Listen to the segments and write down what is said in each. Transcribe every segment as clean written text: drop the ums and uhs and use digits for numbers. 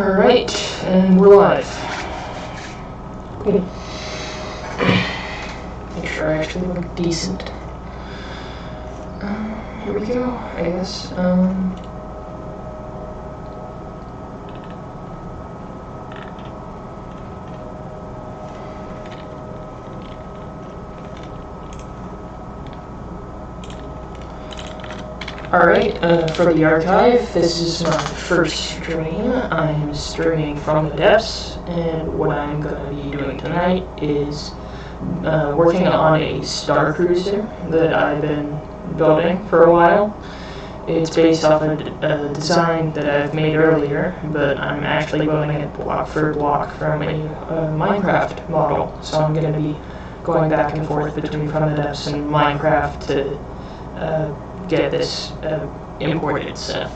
Alright, and we're live. Cool. Make sure I actually look decent. Here we go, I guess. Alright, for the archive, this is my first stream. I'm streaming from the depths, and what I'm going to be doing tonight is working on a star cruiser that I've been building for a while. It's based off a design that I've made earlier, but I'm actually building it block for block from a Minecraft model. So I'm going to be going back and forth between From the Depths and Minecraft to get this imported. So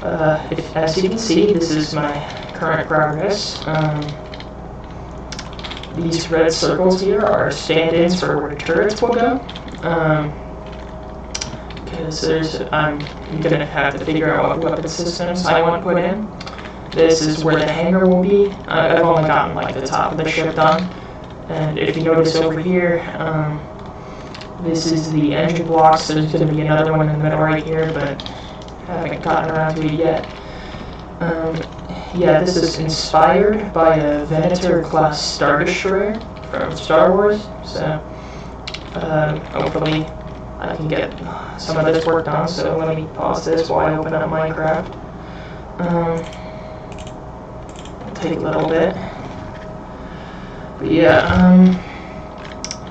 as you can see, this is my current progress. These red circles here are stand-ins for where turrets will go, because I'm gonna have to figure out what weapon systems I want to put in. This is where the hangar will be. I've only gotten like the top of the ship done, and if you notice over here, this is the engine blocks. There's going to be another one in the middle right here, but haven't gotten around to it yet. Yeah, this is inspired by a Venator-class Star Destroyer from Star Wars, so hopefully I can get some of this work done. So let me pause this while I open up Minecraft. It'll take a little bit. But yeah,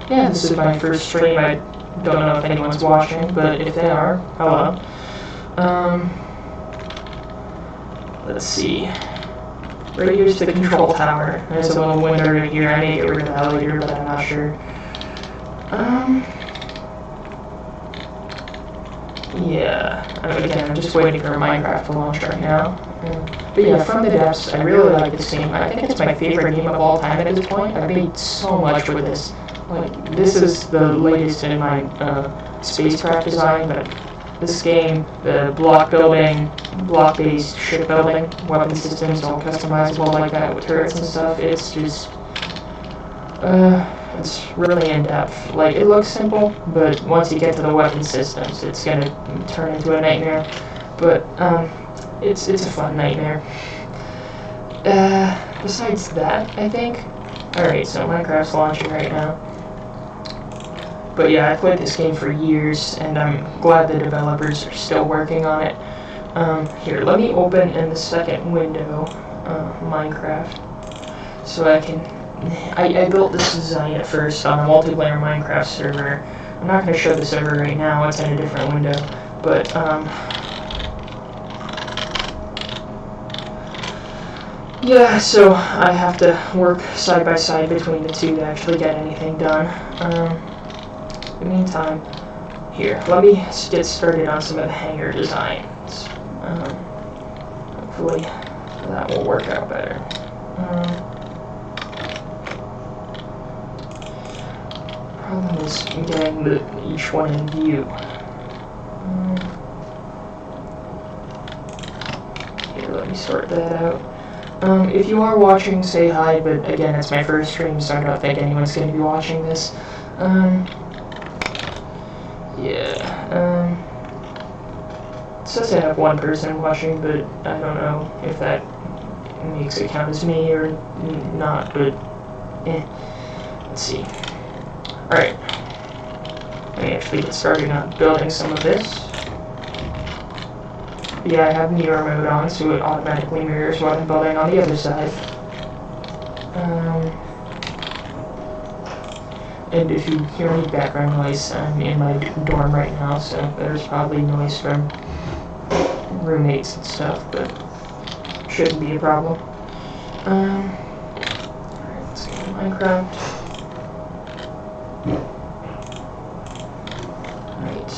yeah, this is my first stream. I don't know if anyone's watching, but if they are, hello. Let's see. Right here's the control tower. There's a little window right here. I may get rid of that later, but I'm not sure. Yeah. Again, I'm just waiting for Minecraft to launch right now. But yeah, From the Depths, I really like this game. I think it's my favorite game of all time at this point. I've made so much with this. Like, this is the latest in my spacecraft design, but this game, the block building, block-based ship building, weapon systems, all customizable like that with turrets and stuff, it's just, it's really in-depth. Like, it looks simple, but once you get to the weapon systems, it's gonna turn into a nightmare. But, it's a fun nightmare. Besides that, I think. Alright, so Minecraft's launching right now. But yeah, I played this game for years, and I'm glad the developers are still working on it. Here, let me open in the second window, Minecraft, so I can... I built this design at first on a multiplayer Minecraft server. I'm not going to show the server right now, it's in a different window, but, yeah, so I have to work side by side between the two to actually get anything done. In the meantime, here, let me get started on some of the hangar designs. Hopefully that will work out better. Problem is getting each one in view. Here, let me sort that out. If you are watching, say hi, but again, it's my first stream, so I don't think anyone's going to be watching this. It says I have one person watching, but I don't know if that makes it count as me or not, but let's see. Alright, let me actually get started on building some of this. Yeah, I have mirror mode on, so it automatically mirrors what I'm building on the other side. And if you hear any background noise, I'm in my dorm right now, so there's probably noise from roommates and stuff, but shouldn't be a problem. Alright, let's go to Minecraft. Right.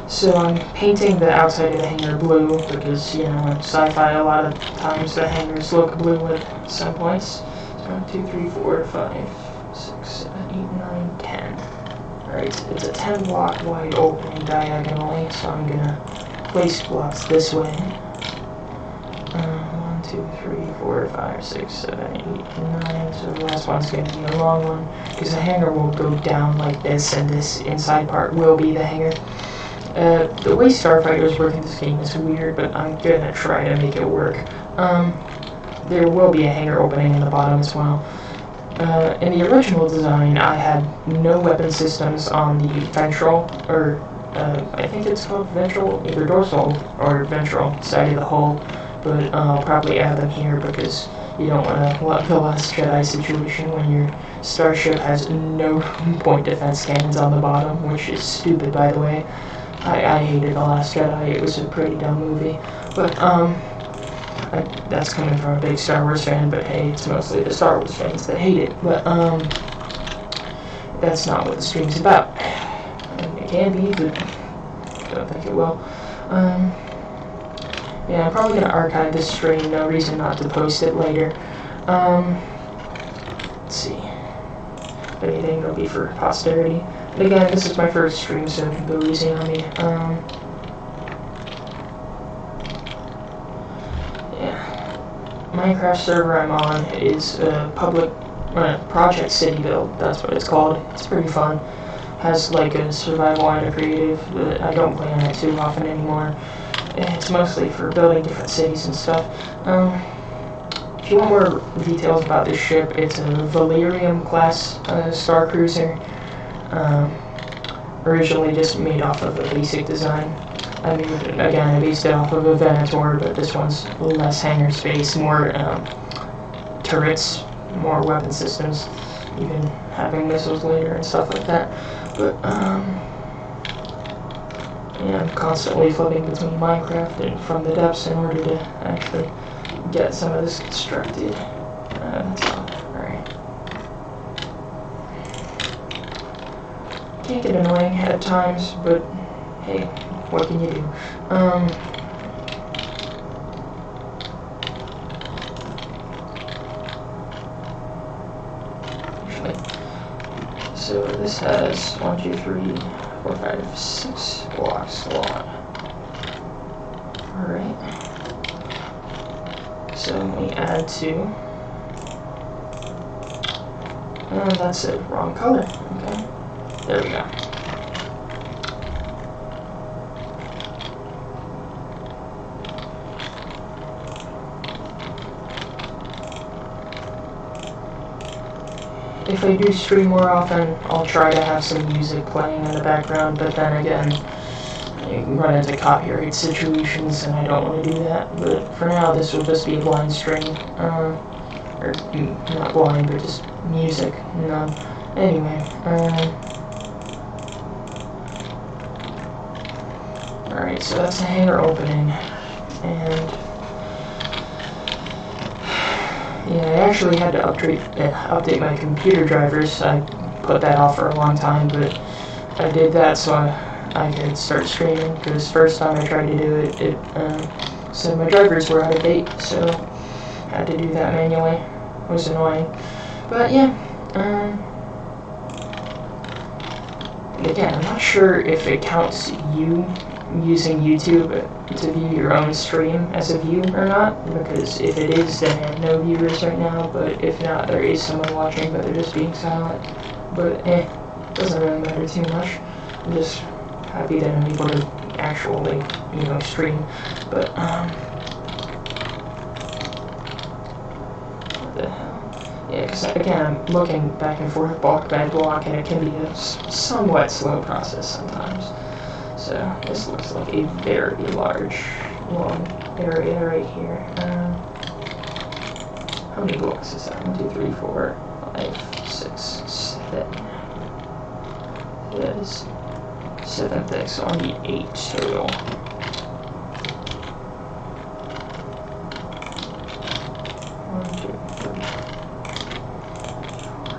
So I'm painting the outside of the hangar blue because, you know, in sci-fi a lot of times the hangars look blue at some points. So 1, 2, 3, 4, 5, 6, 7, 8, 9, 10. Alright, it's a 10 block wide opening diagonally, so I'm gonna place blocks this way. 1, 2, 3, 4, 5, 6, 7, 8, 9. So the last one's gonna be a long one, because the hanger will go down like this, and this inside part will be the hanger. The way Starfighters work in this game is weird, but I'm gonna try to make it work. There will be a hanger opening in the bottom as well. In the original design, I had no weapon systems on the ventral, or I think it's called ventral, either dorsal or ventral side of the hull, but I'll probably add them here because you don't want to let the Last Jedi situation when your Starship has no point defense cannons on the bottom, which is stupid, by the way. I hated The Last Jedi. It was a pretty dumb movie, but that's coming from a big Star Wars fan, but hey, it's mostly the Star Wars fans that hate it, but that's not what the stream's about. It can be, but I don't think it will. Yeah, I'm probably gonna archive this stream, no reason not to post it later. Let's see. If anything, it'll be for posterity. And again, this is my first stream, so go easy on me. Minecraft server I'm on is a public Project City build. That's what it's called. It's pretty fun. Has like a survival and a creative, but I don't play on it too often anymore. It's mostly for building different cities and stuff. If you want more details about this ship, it's a Valerium class star cruiser. Originally just made off of a basic design. I mean, again, I based it off of a Venator, but this one's less hangar space, more turrets, more weapon systems, even having missiles later and stuff like that. But, yeah, I'm constantly flipping between Minecraft and From the Depths in order to actually get some of this constructed. That's all. Alright. Can get annoying at times, but hey, what can you do? Actually, so this has 1, 2, 3, 4, 5, 6 blocks long. Alright. So we add 2. And that's it, wrong color. Okay. There we go. If I do stream more often, I'll try to have some music playing in the background, but then again, you can run into copyright situations, and I don't want to do that. But for now, this will just be a blind stream. Or, not blind, but just music. None. Anyway, alright, so that's a hangar opening, and yeah, I actually had to update my computer drivers. I put that off for a long time, but I did that so I could start streaming, because first time I tried to do it, it said my drivers were out of date, so I had to do that manually. It was annoying. But yeah, again, I'm not sure if it counts you using YouTube to view your own stream as a view or not, because if it is, then I have no viewers right now, but if not, there is someone watching, but they're just being silent. But doesn't really matter too much. I'm just happy that I'm able to actually, stream. But, what the hell? Yeah, because again, I'm looking back and forth block by block, and it can be a somewhat slow process sometimes. So this looks like a very large, long area right here. How many blocks is that? 1, 2, 3, 4, 5, 6, 7. That is 7 thick, so I need 8 total. 1, 2, 3, 4,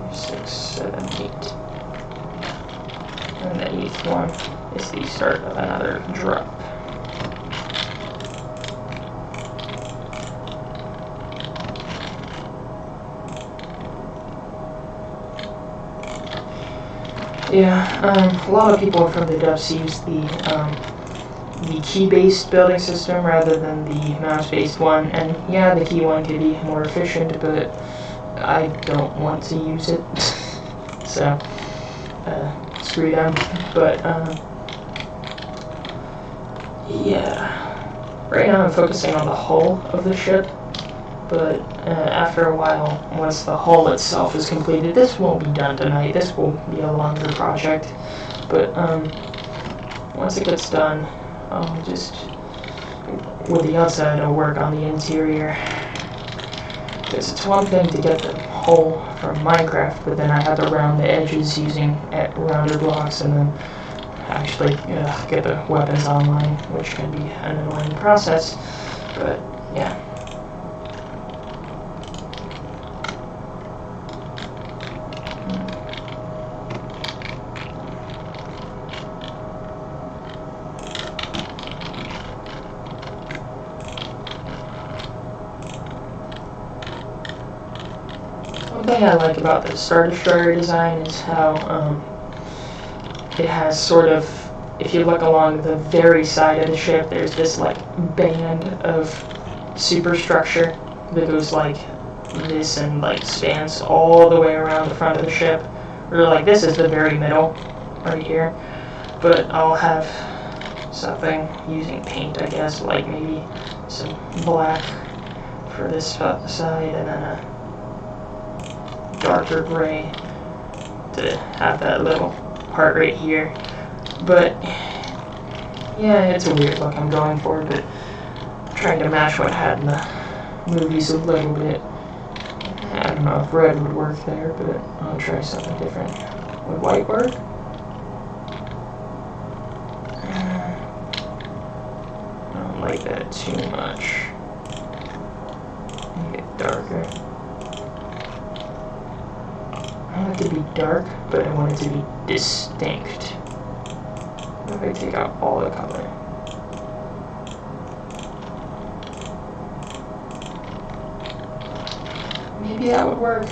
5, 6, 7, 8. And the 8th one is the start of another drop. Yeah, a lot of people from the depths use the key-based building system rather than the mouse-based one, and yeah, the key one can be more efficient, but I don't want to use it, so screw them. But yeah, right now I'm focusing on the hull of the ship, but after a while, once the hull itself is completed, this won't be done tonight, this will be a longer project, but once it gets done, I'll just, with the outside, I'll work on the interior. Because it's one thing to get the hull from Minecraft, but then I have to round the edges using rounder blocks and then actually get the weapons online, which can be an annoying process, but yeah. One thing I like about the Star Destroyer design is how it has sort of, if you look along the very side of the ship, there's this like band of superstructure that goes like this and like spans all the way around the front of the ship. Or like this is the very middle, right here. But I'll have something using paint, I guess, like maybe some black for this side and then a darker gray to have that little part right here. But yeah, it's a weird look I'm going for, but I'm trying to match what I had in the movies a little bit. I don't know if red would work there, but I'll try something different. Would white work? I don't like that too much. Make it darker. I want it to be dark, but I want it to be distinct. What if I take out all the color? Maybe that would work.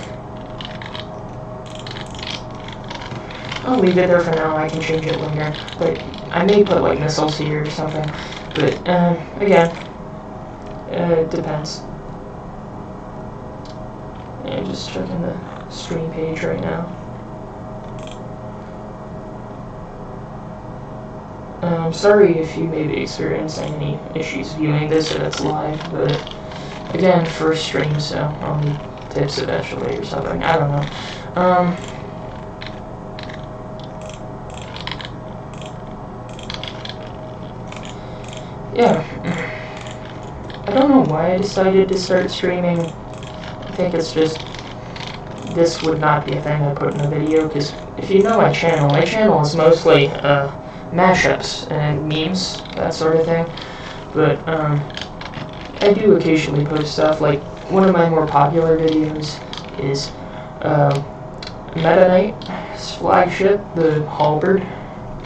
I'll leave it there for now, I can change it later. But I may put like missiles here or something. But again, it depends. Yeah, just checking the stream page right now. I'm sorry if you may be experiencing any issues viewing this or it's live, but again, first stream, so I'll need tips eventually or something. I don't know. Yeah. I don't know why I decided to start streaming. I think it's just this would not be a thing I put in a video, because if you know my channel is mostly mashups and memes, that sort of thing. But I do occasionally post stuff. Like one of my more popular videos is Meta Knight's flagship, the Halberd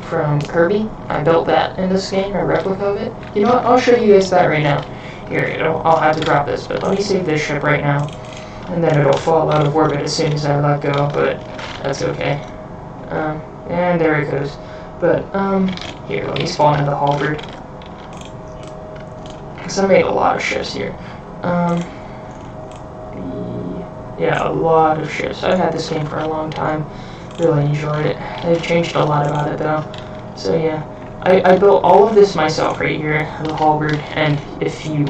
from Kirby. I built that in this game, a replica of it. You know what? I'll show you guys that right now. Here, I'll have to drop this, but let me save this ship right now. And then it'll fall out of orbit as soon as I let go, but that's okay. And there it goes. But, here, let me spawn in the Halberd. Because I made a lot of ships here. Yeah, a lot of ships. I've had this game for a long time. Really enjoyed it. They've changed a lot about it, though. So, yeah. I built all of this myself right here, the Halberd, and if you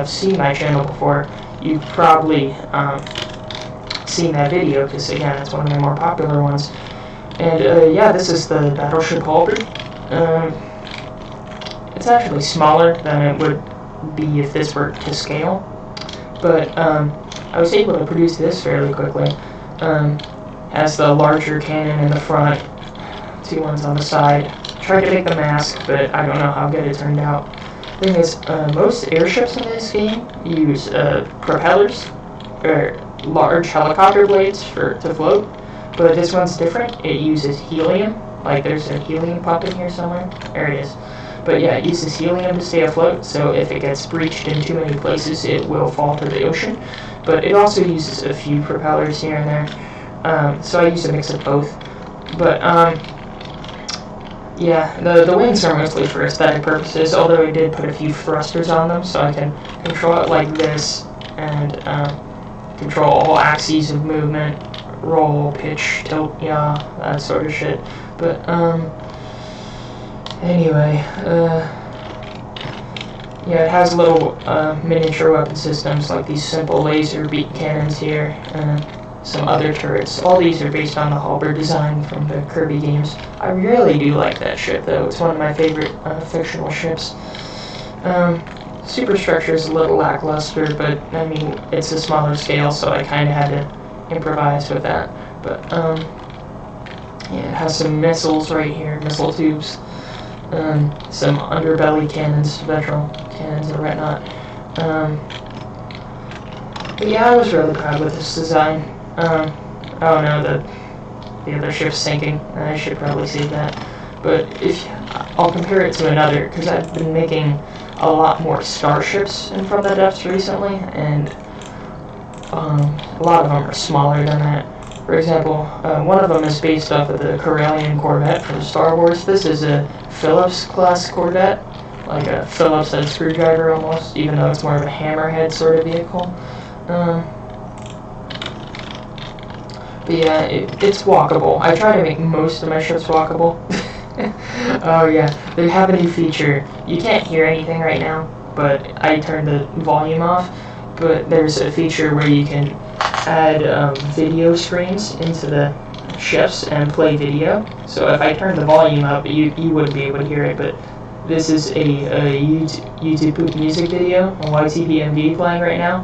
seen my channel before, you've probably seen that video, because again, it's one of my more popular ones. And yeah, this is the Battleship Halberd. It's actually smaller than it would be if this were to scale, but I was able to produce this fairly quickly. Has the larger cannon in the front, two ones on the side. Tried to make the mask, but I don't know how good it turned out. Thing is, most airships in this game use propellers, or large helicopter blades to float, but this one's different. It uses helium, like there's a helium pump in here somewhere. There it is. But yeah, it uses helium to stay afloat, so if it gets breached in too many places, it will fall to the ocean. But it also uses a few propellers here and there, so I use a mix of both. But yeah, the wings are mostly for aesthetic purposes, although I did put a few thrusters on them so I can control it like this and control all axes of movement, roll, pitch, tilt, yeah, that sort of shit. But anyway, yeah, it has little miniature weapon systems like these simple laser beam cannons here and some other turrets. All these are based on the halberd design from the Kirby games. I really do like that ship though. It's one of my favorite fictional ships. Superstructure is a little lackluster, but I mean, it's a smaller scale, so I kind of had to improvise with that. But yeah, it has some missiles right here, missile tubes, some underbelly cannons, ventral cannons or whatnot. But yeah, I was really proud with this design. Oh no, the other ship's sinking. I should probably save that. But if I'll compare it to another, because I've been making a lot more starships in From the Depths recently, and a lot of them are smaller than that. For example, one of them is based off of the Corellian Corvette from Star Wars. This is a Phillips-class Corvette, like a Phillips head screwdriver almost, even though it's more of a hammerhead sort of vehicle. But yeah, it's walkable. I try to make most of my ships walkable. Oh yeah, they have a new feature. You can't hear anything right now, but I turned the volume off. But there's a feature where you can add video screens into the ships and play video. So if I turn the volume up, you wouldn't be able to hear it, but this is a YouTube music video on YTPMV playing right now.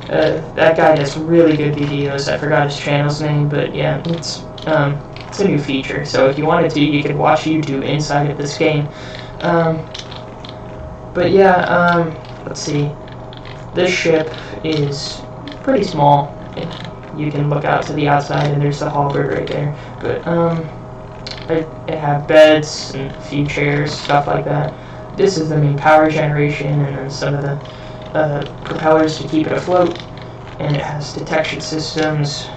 That guy does really good videos. I forgot his channel's name, but yeah, it's a new feature. So if you wanted to, you could watch YouTube inside of this game. But yeah, let's see. This ship is pretty small. You can look out to the outside, and there's the halberd right there. But it have beds and a few chairs, stuff like that. This is the main power generation, and then some of the propellers to keep it afloat, and it has detection systems,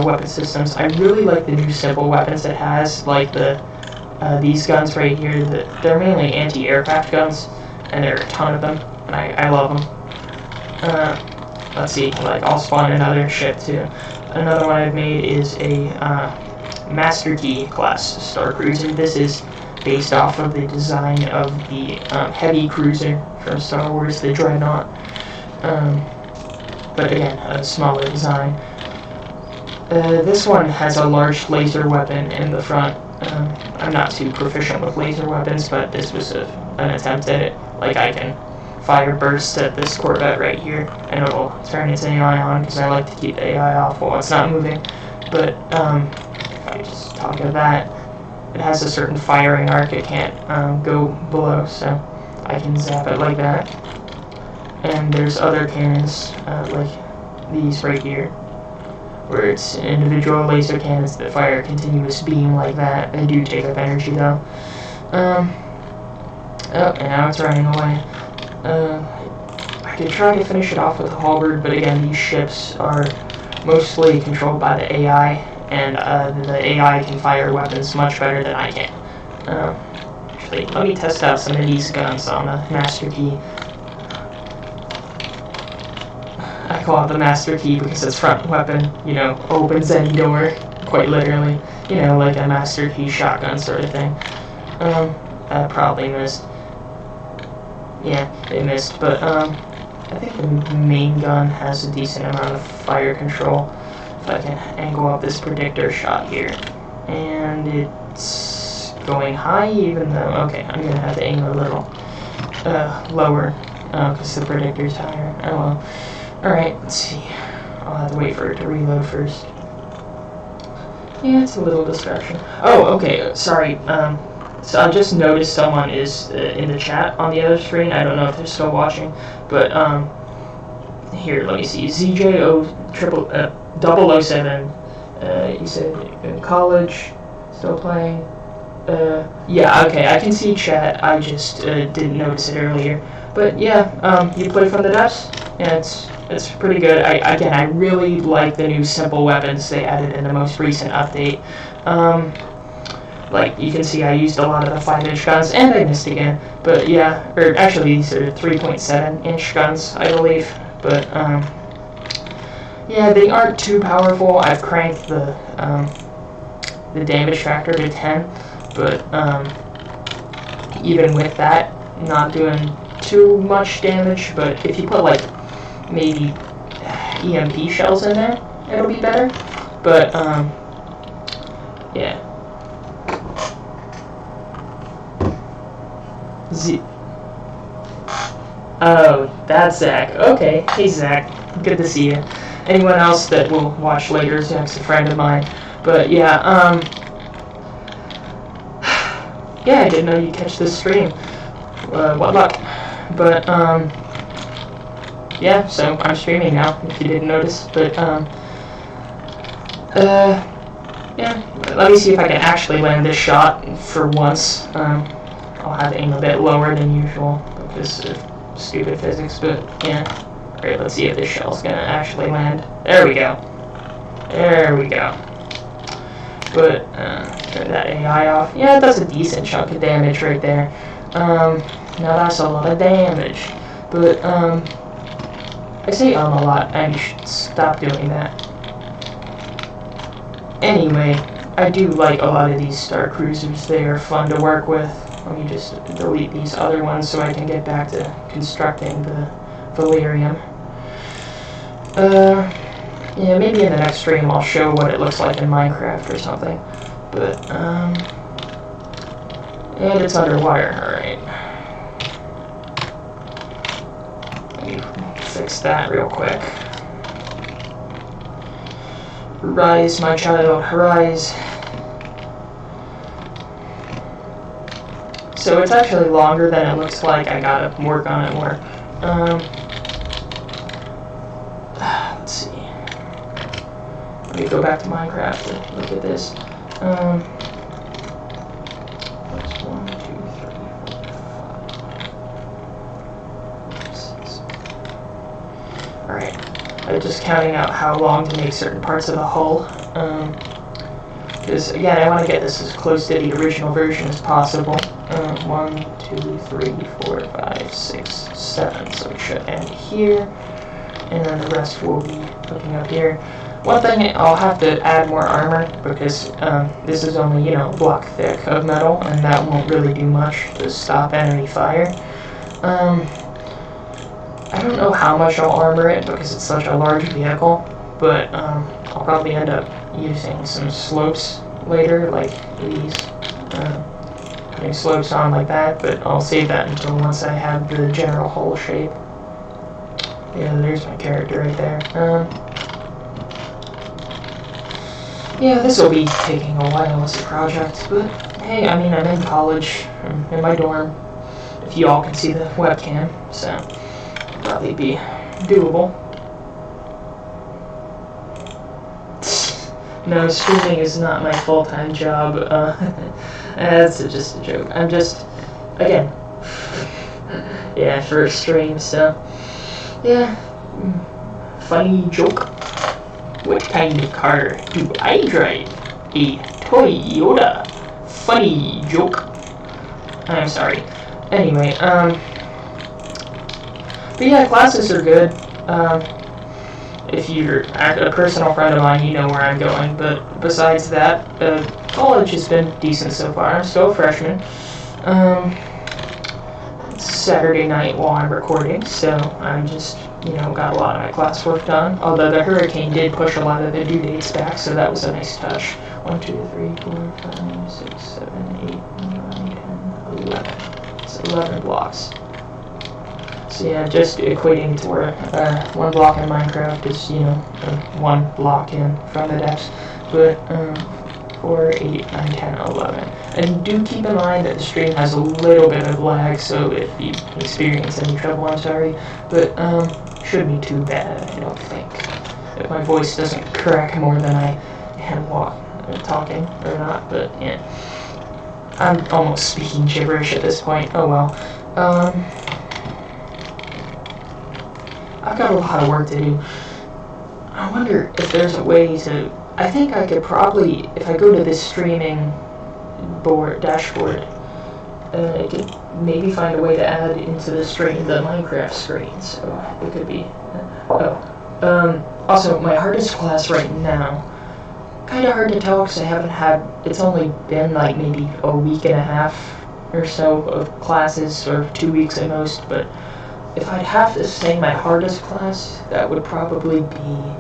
weapon systems. I really like the new simple weapons it has, like these guns right here. They're mainly anti-aircraft guns, and there are a ton of them, and I love them. Let's see, like I'll spawn another ship too. Another one I've made is a Master Key class Star Cruiser. This is based off of the design of the heavy cruiser from Star Wars, the Dreadnought. But again, a smaller design. This one has a large laser weapon in the front. I'm not too proficient with laser weapons, but this was an attempt at it. Like I can fire bursts at this Corvette right here, and it'll turn its AI on, because I like to keep the AI off while it's not moving. But if I just talk of that, it has a certain firing arc. It can't go below, so I can zap it like that. And there's other cannons like these right here, where it's individual laser cannons that fire a continuous beam like that. They do take up energy though. Oh, and now it's running away. I could try to finish it off with a halberd, but again, these ships are mostly controlled by the AI, and the AI can fire weapons much better than I can. Actually, let me test out some of these guns on the Master Key. I call it the Master Key because its front weapon, opens any door, quite literally. Like a Master Key shotgun sort of thing. I probably missed. Yeah, it missed, but I think the main gun has a decent amount of fire control. If I can angle up this predictor shot here. And it's going high even though, okay, I'm going to have to aim a little lower because the predictor's higher. Oh well. Alright, let's see. I'll have to wait for it to reload first. Yeah, it's a little distraction. Oh, okay, sorry. So I just noticed someone is in the chat on the other screen. I don't know if they're still watching, but here, let me see. ZJ007. You said in college, still playing. Yeah, okay, I can see chat. I just didn't notice it earlier. But yeah, you play from the depths? Yeah, it's pretty good. I really like the new simple weapons they added in the most recent update. Like, you can see I used a lot of the 5-inch guns, and I missed again. But yeah, or actually these are 3.7-inch guns, I believe. But, yeah, they aren't too powerful. I've cranked the damage factor to 10, but even with that, not doing too much damage. But if you put, like, maybe EMP shells in there, it'll be better. But, yeah. Oh, that's Zach. Okay, hey Zach, good to see you. Anyone else that will watch later, Zach's a friend of mine. But yeah, yeah, I didn't know you'd catch this stream. What luck. But, yeah, so I'm streaming now, if you didn't notice. But, yeah, let me see if I can actually land this shot for once. I'll have to aim a bit lower than usual because of stupid physics, but yeah. Alright, let's see if this shell's gonna actually land. There we go. There we go. But, turn that AI off. Yeah, it does a decent chunk of damage right there. Now that's a lot of damage. But, I say a lot, and you should stop doing that. Anyway, I do like a lot of these Star Cruisers. They are fun to work with. Let me just delete these other ones so I can get back to constructing the Valerium. Yeah, maybe in the next stream I'll show what it looks like in Minecraft or something. But, and it's underwater, alright. Let me fix that real quick. Rise, my child, rise. So it's actually longer than it looks like. I gotta work on it more. Let's see. Let me go back to Minecraft and look at this. What's 1, 2, 3, 4, 5, 6. Alright. I'm just counting out how long to make certain parts of the hull. Because, again, I want to get this as close to the original version as possible. 1, 2, 3, 4, 5, 6, 7. So it should end here. And then the rest will be hooking up here. One thing, I'll have to add more armor because this is only, you know, a block thick of metal, and that won't really do much to stop enemy fire. I don't know how much I'll armor it because it's such a large vehicle, but I'll probably end up using some slopes later, like these. Putting slopes on like that, but I'll save that until once I have the general hull shape. Yeah, there's my character right there. Yeah, this will be taking a while as a project, but hey, I mean, I'm in college, I'm in my dorm, if you all can see the webcam, so it'll probably be doable. No, streaming is not my full-time job. That's just a joke. I'm just, again, yeah, for a stream, so, yeah, funny joke. What kind of car do I drive? A Toyota. Funny joke. I'm sorry. Anyway, but yeah, classes are good. If you're a personal friend of mine, you know where I'm going, but besides that, college has been decent so far. I'm still a freshman. It's Saturday night while I'm recording, so I'm just, you know, got a lot of my classwork done. Although the hurricane did push a lot of the due dates back, so that was a nice touch. 1, 2, 3, 4, 5, 6, 7, 8, 9, 10, 11. It's 11 blocks. So yeah, just equating to where one block in Minecraft is, you know, one block in from the depths. But 4, 8, 9, 10, 11. And do keep in mind that the stream has a little bit of lag, so if you experience any trouble, I'm sorry. But shouldn't be too bad, I don't think. If my voice doesn't crack more than I am talking or not, but yeah. I'm almost speaking gibberish at this point. Oh well. I've got a lot of work to do. I wonder if there's a way to... I think I could probably, if I go to this streaming dashboard, I could maybe find a way to add into the stream the Minecraft screen, so it could be... also, my hardest class right now, kind of hard to tell because I haven't had... It's only been like maybe a week and a half or so of classes, or 2 weeks at most, but if I'd have to say my hardest class, that would probably be...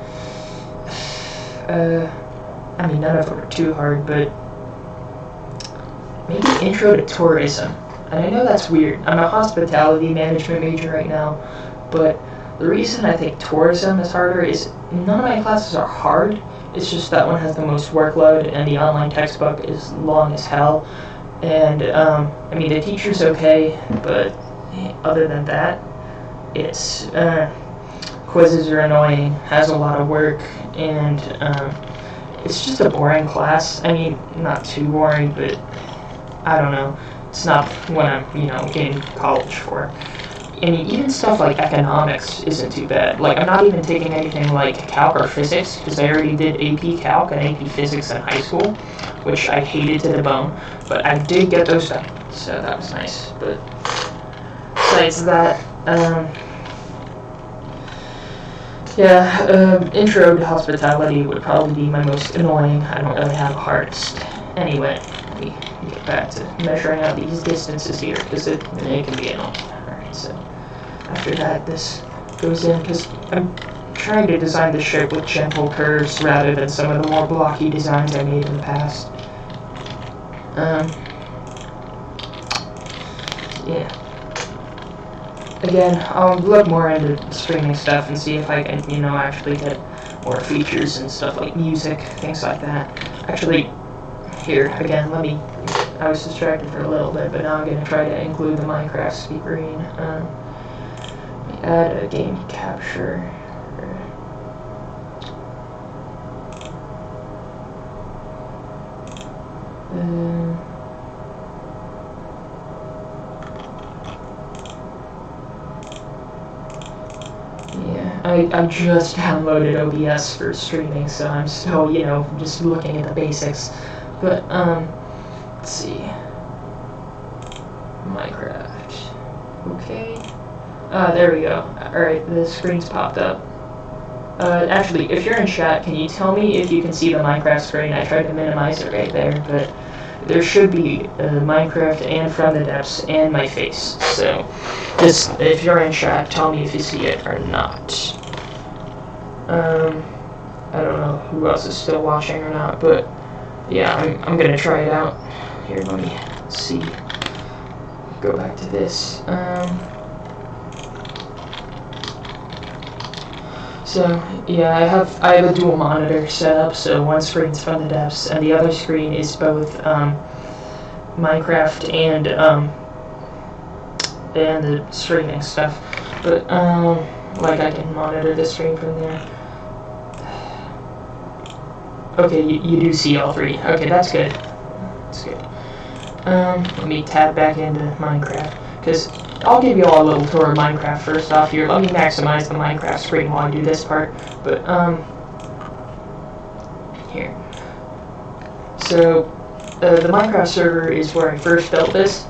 I mean, none of them are too hard, but maybe Intro to Tourism. And I know that's weird. I'm a hospitality management major right now, but the reason I think tourism is harder is none of my classes are hard. It's just that one has the most workload, and the online textbook is long as hell. And, I mean, the teacher's okay, but other than that, it's, quizzes are annoying, has a lot of work, and, it's just a boring class. I mean, not too boring, but I don't know. It's not what I'm, in college for. I mean, even stuff like economics isn't too bad. Like, I'm not even taking anything like calc or physics, because I already did AP calc and AP physics in high school, which I hated to the bone, but I did get those done, so that was nice. But besides that, intro to hospitality would probably be my most annoying. I don't really have a hardest. Anyway, let me get back to measuring out these distances here, because it can be annoying. Alright, so after that, this goes in, because I'm trying to design the ship with gentle curves rather than some of the more blocky designs I made in the past. Yeah. Again, I'll look more into streaming stuff and see if I can, actually get more features and stuff like music, things like that. Actually, here, again, I was distracted for a little bit, but now I'm going to try to include the Minecraft screen. Let me add a game capture. I just downloaded OBS for streaming, so I'm still, just looking at the basics. But, let's see. Minecraft. Okay. There we go. Alright, the screen's popped up. Actually, if you're in chat, can you tell me if you can see the Minecraft screen? I tried to minimize it right there, but there should be Minecraft and From the Depths and my face. So, just, if you're in chat, tell me if you see it or not. I don't know who else is still watching or not, but yeah, I'm gonna try it out. Here, let me see. Go back to this. So yeah, I have a dual monitor set up. So one screen's From the Depths, and the other screen is both Minecraft and the streaming stuff. But like I can monitor the stream from there. Okay, you do see all three. Okay, that's good. That's good. Let me tab back into Minecraft, because I'll give you all a little tour of Minecraft first off here. Let me maximize the Minecraft screen while I do this part. But, here. So, the Minecraft server is where I first built this.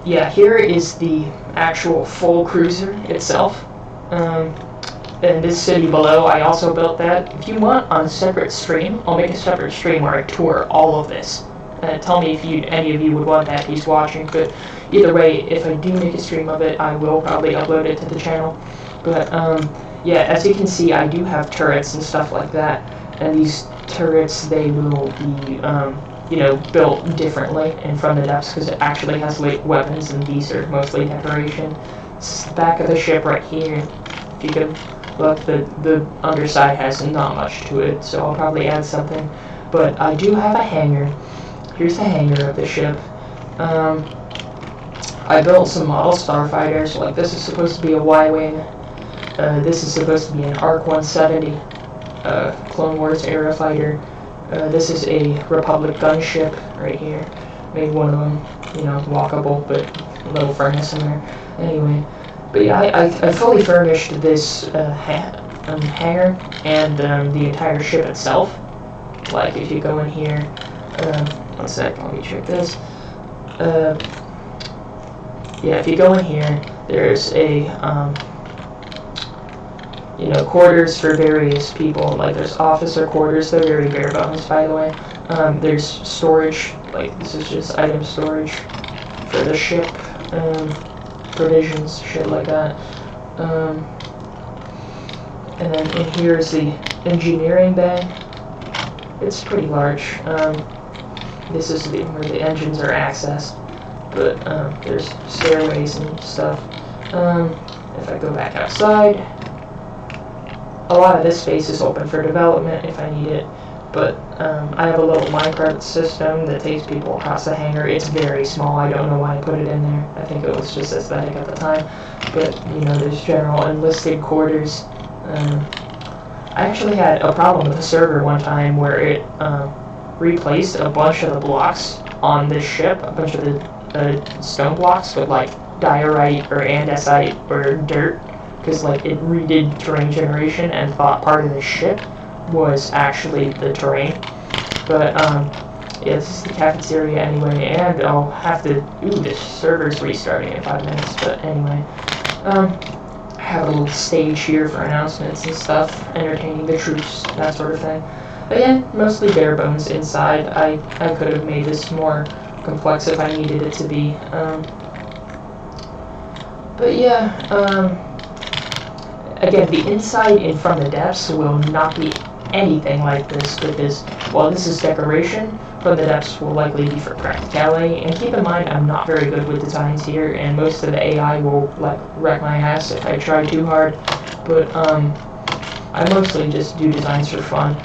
Yeah, here is the actual full cruiser itself. And this city below, I also built that. If you want on a separate stream, I'll make a separate stream where I tour all of this. Tell me if any of you would want that who's watching, but either way, if I do make a stream of it, I will probably upload it to the channel. But, yeah, as you can see, I do have turrets and stuff like that, and these turrets, they will be, built differently and From the Depths, because it actually has weapons, and these are mostly decoration. This is the back of the ship right here. If you could look, the underside has not much to it, so I'll probably add something. But I do have a hangar. Here's the hangar of the ship. I built some model starfighters. Like, this is supposed to be a Y-Wing. This is supposed to be an ARC 170 Clone Wars era fighter. This is a Republic gunship right here. Made one of them, walkable, but a little furnace in there. Anyway, but yeah, I fully furnished this hangar and the entire ship itself. Like, if you go in here, one sec, let me check this. Yeah, if you go in here, there's a quarters for various people. Like, there's officer quarters. They're very bare bones, by the way. There's storage. Like, this is just item storage for the ship. Provisions, shit like that. And then in here is the engineering bay. It's pretty large. This is where the engines are accessed. But there's stairways and stuff. If I go back outside, a lot of this space is open for development if I need it. But I have a little minecart system that takes people across the hangar. It's very small. I don't know why I put it in there. I think it was just aesthetic at the time. But, there's general enlisted quarters. I actually had a problem with the server one time where it replaced a bunch of the blocks on this ship, a bunch of the stone blocks with, like, diorite or andesite or dirt, because, like, it redid terrain generation and thought part of the ship was actually the terrain. But yeah, this is the cafeteria anyway, and I'll have to, this server's restarting in 5 minutes. But anyway, I have a little stage here for announcements and stuff, entertaining the troops, that sort of thing. But yeah, mostly bare bones inside. I could have made this more complex if I needed it to be. But yeah, again, the inside and from the depths will not be anything like this, because while this is decoration, from the depths will likely be for practicality. And keep in mind, I'm not very good with designs here, and most of the AI will, like, wreck my ass if I try too hard. But I mostly just do designs for fun.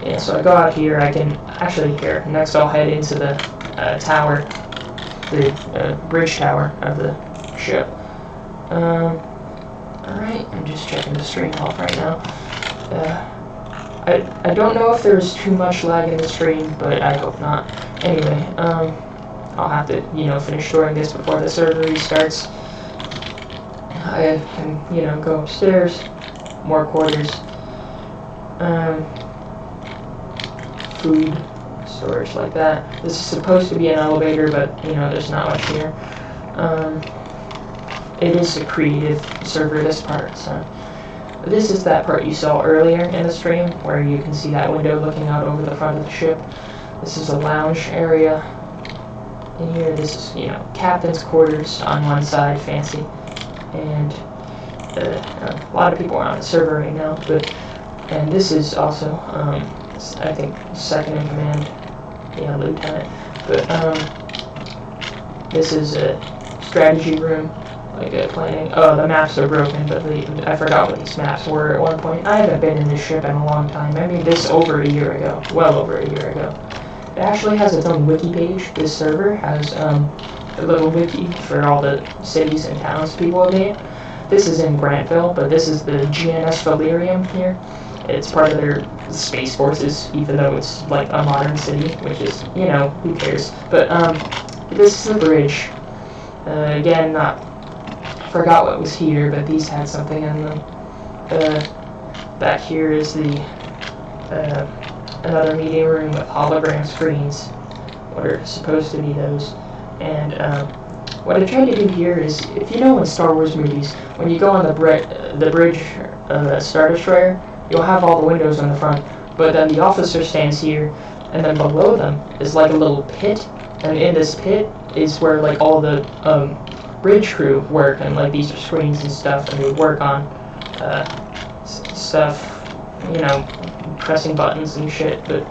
Yeah, so I go out here. I can actually here. Next, I'll head into the tower, the bridge tower of the ship. Alright, I'm just checking the stream health right now. I don't know if there's too much lag in the stream, but I hope not. Anyway, I'll have to, finish storing this before the server restarts. I can, go upstairs, more quarters, food, storage like that. This is supposed to be an elevator, but, there's not much here. It is a creative server, this part, so. This is that part you saw earlier in the stream, where you can see that window looking out over the front of the ship. This is a lounge area. In here, this is, captain's quarters on one side, fancy. And a lot of people are on the server right now, and this is also, I think, second in command, lieutenant. But, this is a strategy room. Like planning. Oh, the maps are broken, but I forgot what these maps were at one point. I haven't been in this ship in a long time. I made this over a year ago. Well over a year ago. It actually has its own wiki page. This server has a little wiki for all the cities and towns people have made. This is in Grantville, but this is the GNS Valerium here. It's part of their space forces, even though it's like a modern city, which is, who cares. But this is the bridge. Again, forgot what was here, but these had something in them. Back here is the another meeting room with hologram screens. What are supposed to be those? And what I tried to do here is, if you know in Star Wars movies, when you go on the bridge of a Star Destroyer, you'll have all the windows on the front, but then the officer stands here, and then below them is like a little pit, and in this pit is where like all the bridge crew work, and like these are screens and stuff, and they work on stuff, pressing buttons and shit. But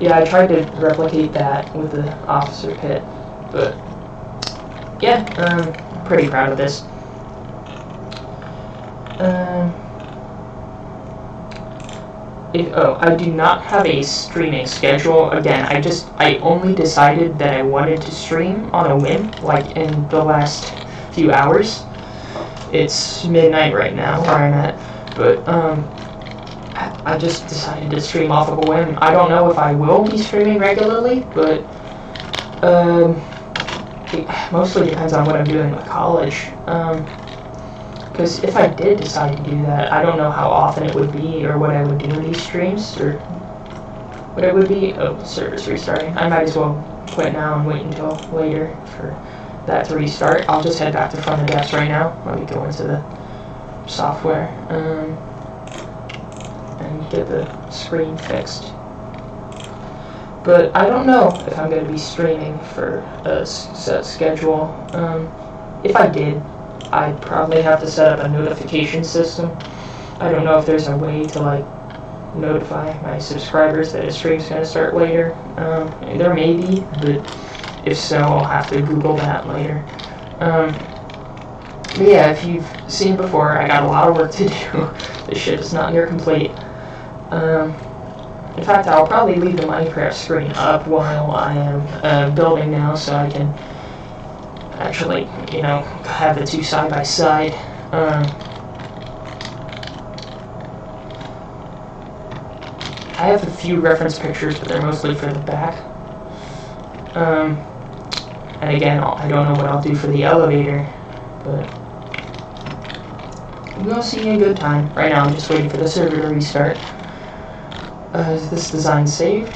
yeah, I tried to replicate that with the officer pit, but yeah, I'm pretty proud of this. I do not have a streaming schedule. Again, I only decided that I wanted to stream on a whim, like in the last few hours. It's midnight right now where I'm at, but I just decided to stream off of a whim. I don't know if I will be streaming regularly, but it mostly depends on what I'm doing with college. Because if I did decide to do that, I don't know how often it would be or what I would do in these streams or what it would be. Oh, server's restarting. I might as well quit now and wait until later for that to restart. I'll just head back to From the Depths right now. Let me go into the software and get the screen fixed. But I don't know if I'm going to be streaming for a set schedule. If I did, I'd probably have to set up a notification system. I don't know if there's a way to like notify my subscribers that a stream's going to start later. There may be, but if so, I'll have to Google that later. But yeah, if you've seen before, I got a lot of work to do. This ship is not near complete. In fact, I'll probably leave the Minecraft screen up while I am building now, so I can actually, you know, have the two side by side. I have a few reference pictures, but they're mostly for the back. And again, I don't know what I'll do for the elevator, but we'll see a good time. Right now, I'm just waiting for the server to restart. Is this design saved?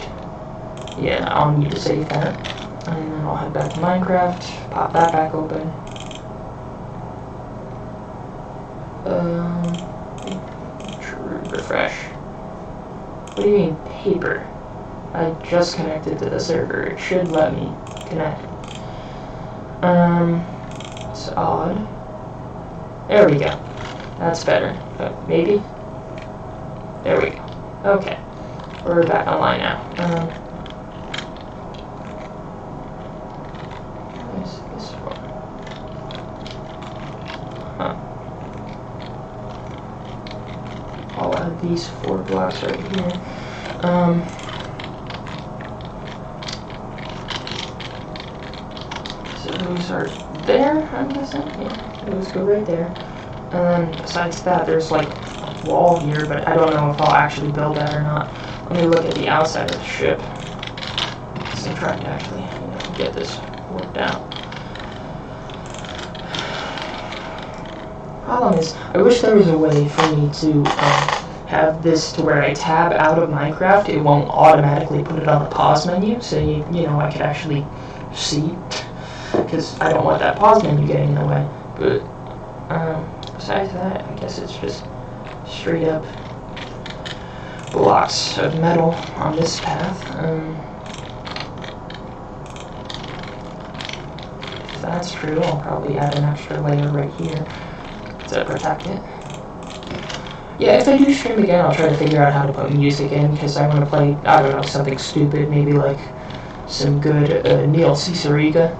Yeah, I'll need to save that. And then I'll head back to Minecraft, pop that back open. Refresh. What do you mean, paper? I just connected to the server. It should let me connect. It's odd. There we go. That's better. Maybe? There we go. Okay. We're back online now. What is this for? Huh. I'll add these 4 blocks right here. So those are there, I'm guessing? Yeah, those go right there. And then besides that, there's like a wall here, but I don't know if I'll actually build that or not. Let me look at the outside of the ship. So I'm trying to actually, you know, get this worked out. Problem is, I wish there was a way for me to have this to where I tab out of Minecraft, it won't automatically put it on the pause menu, so you know, I could actually see, because I don't want that pause menu getting in the way. But besides that, I guess it's just straight up blocks of metal on this path. If that's true, I'll probably add an extra layer right here to protect it. Yeah, if I do stream again, I'll try to figure out how to put music in, because I want to play, I don't know, something stupid, maybe like some good Neil Cicerega.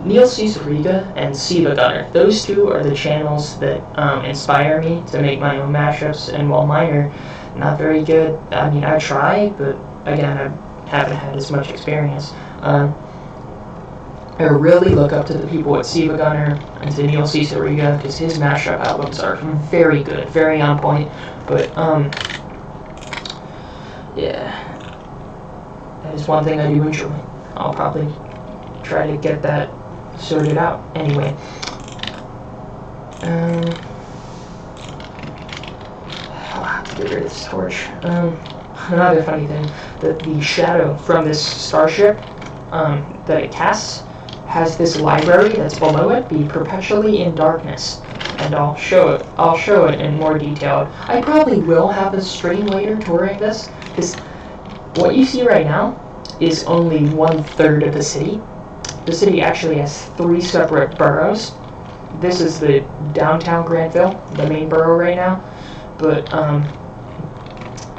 Neil Cicerega and Siva Gunner. Those two are the channels that inspire me to make my own mashups, and while mine are not very good, I mean, I try, but again, I haven't had as much experience. I really look up to the people at Siva Gunner and to Neil Cicerega, because his mashup albums are very good, very on point, but yeah, that is one thing I do enjoy. I'll probably try to get that sorted out anyway. I'll have to get rid of this torch. Another funny thing, that the shadow from this starship that it casts has this library that's below it, be perpetually in darkness, and I'll show it in more detail. I probably will have a stream later touring this, because what you see right now is only 1/3 of the city. The city actually has 3 separate boroughs. This is the downtown Grantville, the main borough right now, but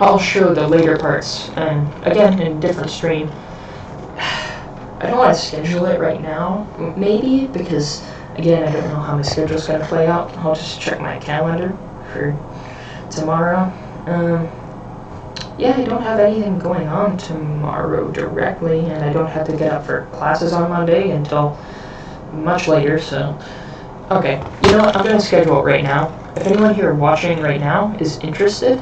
I'll show the later parts, and again, in a different stream. I don't want to schedule it right now, maybe, because, again, I don't know how my schedule's going to play out. I'll just check my calendar for tomorrow. Yeah, I don't have anything going on tomorrow directly, and I don't have to get up for classes on Monday until much later, so... Okay, you know what, I'm going to schedule it right now. If anyone here watching right now is interested,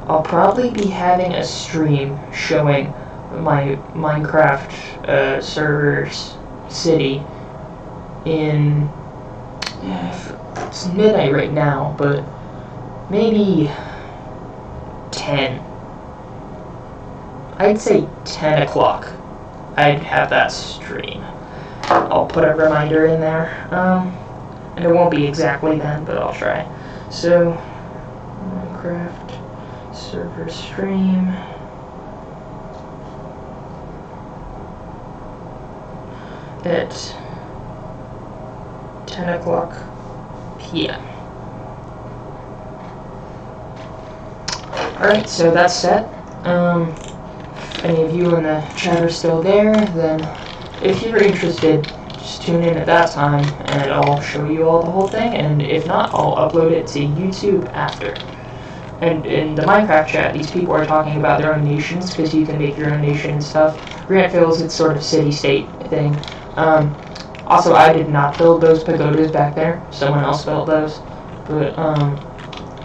I'll probably be having a stream showing my Minecraft server's city in, it's midnight right now, but maybe 10. I'd say 10 o'clock. I'd have that stream. I'll put a reminder in there. And it won't be exactly then, but I'll try. So, Minecraft server stream. At 10 o'clock p.m. Alright, so that's set. If any of you in the chat are still there, then if you're interested, just tune in at that time and I'll show you all the whole thing, and if not, I'll upload it to YouTube after. And in the Minecraft chat, these people are talking about their own nations, because you can make your own nation and stuff. Grant feels it's sort of city-state thing. Also, I did not build those pagodas back there. Someone else built those. But,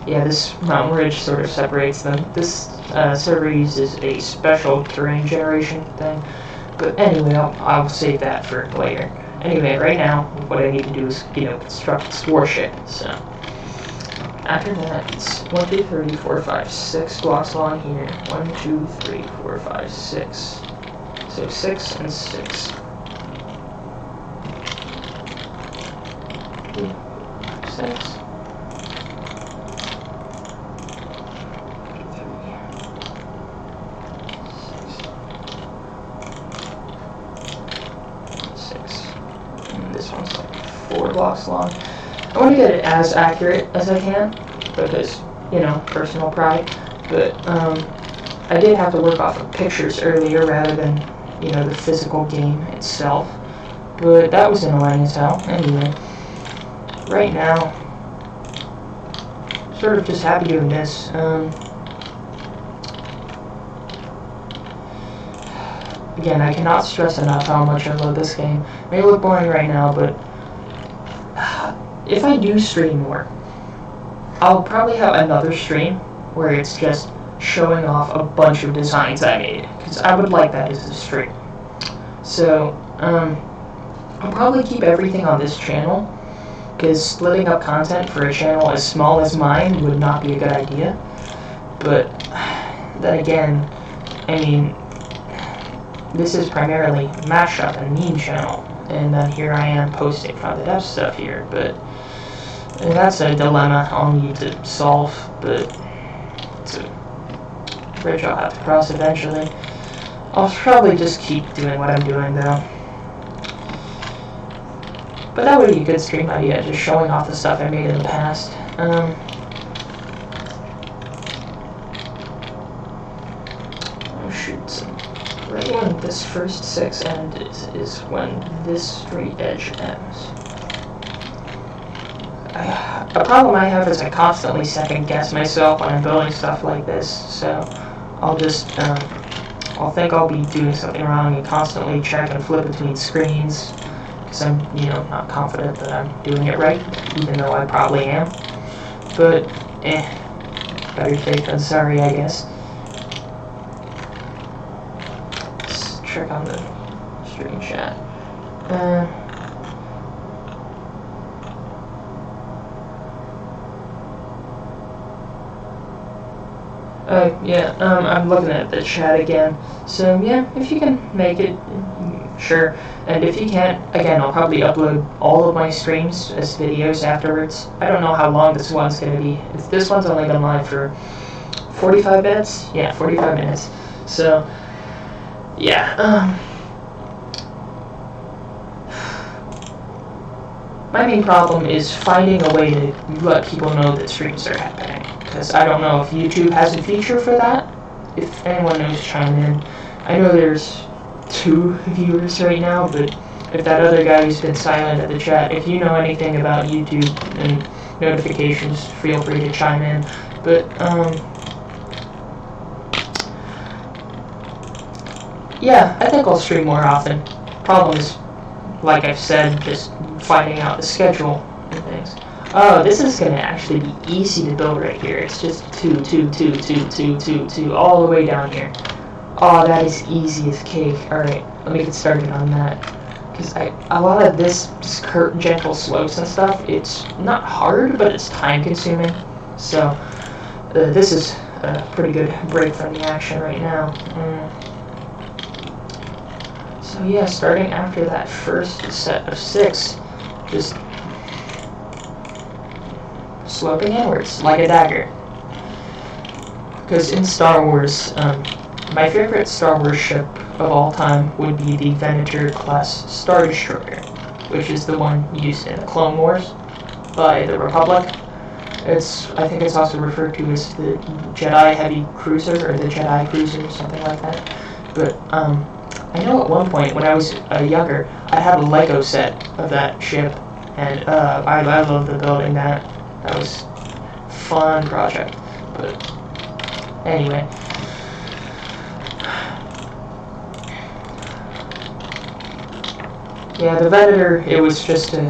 yeah, this mountain ridge sort of separates them. This server uses a special terrain generation thing. But anyway, I'll save that for later. Anyway, right now, what I need to do is, construct this warship. So, after that, it's 1, 2, 3, 4, 5, 6 blocks long here. 1, 2, 3, 4, 5, 6. So 6 and 6. 3, 4, 6. 6. And this one's like 4 blocks long. I want to get it as accurate as I can, because, personal pride. But, I did have to work off of pictures earlier rather than, the physical game itself. But that was annoying as hell. Anyway, right now, sort of just happy doing this. Again, I cannot stress enough how much I love this game. It may look boring right now, but if I do stream more, I'll probably have another stream where it's just showing off a bunch of designs I made, because I would like that as a stream. So, I'll probably keep everything on this channel, because splitting up content for a channel as small as mine would not be a good idea. But then again, I mean, this is primarily mashup and meme channel, and then here I am posting from the dev stuff here, but that's a dilemma I'll need to solve, but it's a bridge I'll have to cross eventually. I'll probably just keep doing what I'm doing though. But that would be a good stream idea, just showing off the stuff I made in the past. Oh shoot, right when this first 6 ends is when this straight edge ends. A problem I have is I constantly second guess myself when I'm building stuff like this, so I'll just, I'll think I'll be doing something wrong and constantly check and flip between screens, because I'm, not confident that I'm doing it right, even though I probably am. But, better safe than sorry, I guess. Let's check on the stream chat. Yeah, I'm looking at the chat again. So, yeah, if you can make it, sure. And if you can't, again, I'll probably upload all of my streams as videos afterwards. I don't know how long this one's going to be. This one's only been live for 45 minutes? Yeah, 45 minutes. So, yeah, my main problem is finding a way to let people know that streams are happening. Because I don't know if YouTube has a feature for that. If anyone knows, chime in. I know there's 2 viewers right now, but if that other guy who's been silent at the chat, if you know anything about YouTube and notifications, feel free to chime in. But, yeah, I think I'll stream more often. Problem is, like I've said, just finding out the schedule and things. Oh, this is gonna actually be easy to build right here. It's just 2, 2, 2, 2, 2, 2, 2, all the way down here. Oh, that is easy as cake. Alright, let me get started on that. Because a lot of this gentle slopes and stuff, it's not hard, but it's time consuming. So, this is a pretty good break from the action right now. So yeah, starting after that first set of 6, just sloping inwards like a dagger. Because in Star Wars, my favorite Star Wars ship of all time would be the Venator class Star Destroyer, which is the one used in the Clone Wars by the Republic. I think it's also referred to as the Jedi Heavy Cruiser, or the Jedi Cruiser, something like that. But I know at one point when I was younger, I had a Lego set of that ship, and I loved building that. That was a fun project. But anyway. Yeah, the Venator, it was just a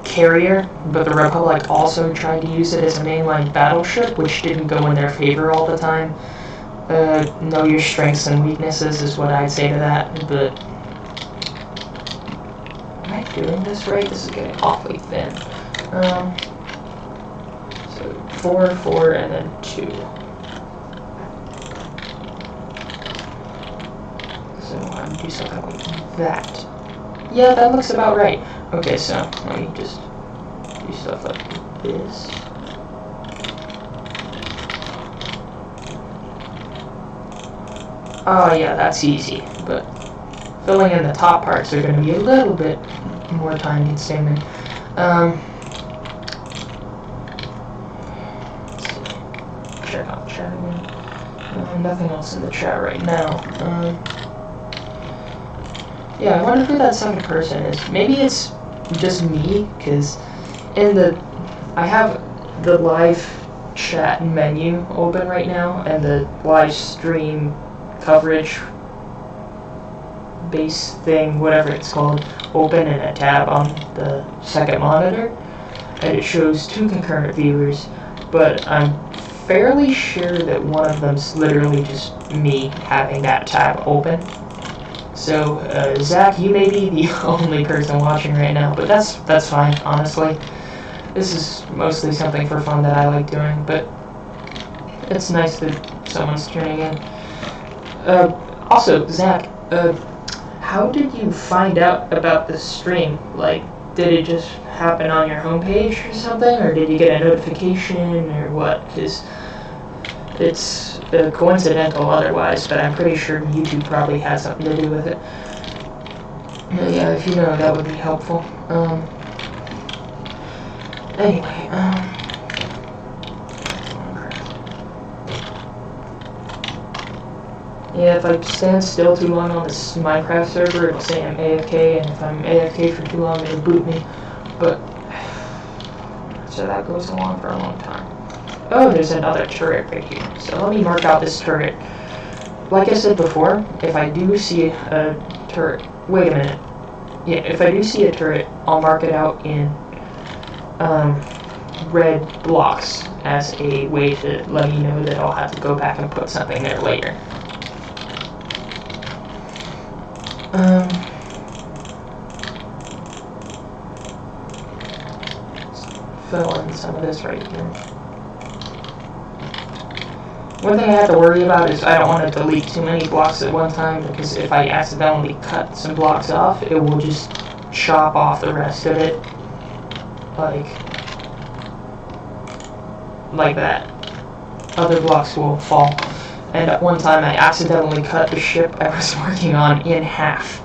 carrier, but the Republic also tried to use it as a mainline battleship, which didn't go in their favor all the time. Know your strengths and weaknesses is what I'd say to that, but am I doing this right? This is getting awfully thin. So 4, 4, and then 2. So I'm gonna do something like that. Yeah, that looks about right. Okay, so let me just do stuff like this. Oh yeah, that's easy, but filling in the top parts are going to be a little bit more time consuming. Let's see. Check out chat again. Nothing else in the chat right now. Yeah, I wonder who that second person is. Maybe it's just me, because I have the live chat menu open right now, and the live stream coverage base thing, whatever it's called, open in a tab on the second monitor, and it shows 2 concurrent viewers, but I'm fairly sure that one of them's literally just me having that tab open. So, Zach, you may be the only person watching right now, but that's fine, honestly. This is mostly something for fun that I like doing, but it's nice that someone's tuning in. Also, Zach, how did you find out about this stream? Like, did it just happen on your homepage or something, or did you get a notification, or what? Because it's coincidental otherwise, but I'm pretty sure YouTube probably has something to do with it. Yeah, if you know, that would be helpful. Anyway, yeah, if I stand still too long on this Minecraft server, it'll say I'm AFK, and if I'm AFK for too long, it'll boot me. But, so that goes along for a long time. Oh, there's another turret right here. So let me mark out this turret. Like I said before, if I do see a turret... Wait a minute. Yeah, if I do see a turret, I'll mark it out in red blocks as a way to let me know that I'll have to go back and put something there later. Fill in some of this right here. One thing I have to worry about is I don't want to delete too many blocks at one time, because if I accidentally cut some blocks off, it will just chop off the rest of it. Like that. Other blocks will fall. And at one time I accidentally cut the ship I was working on in half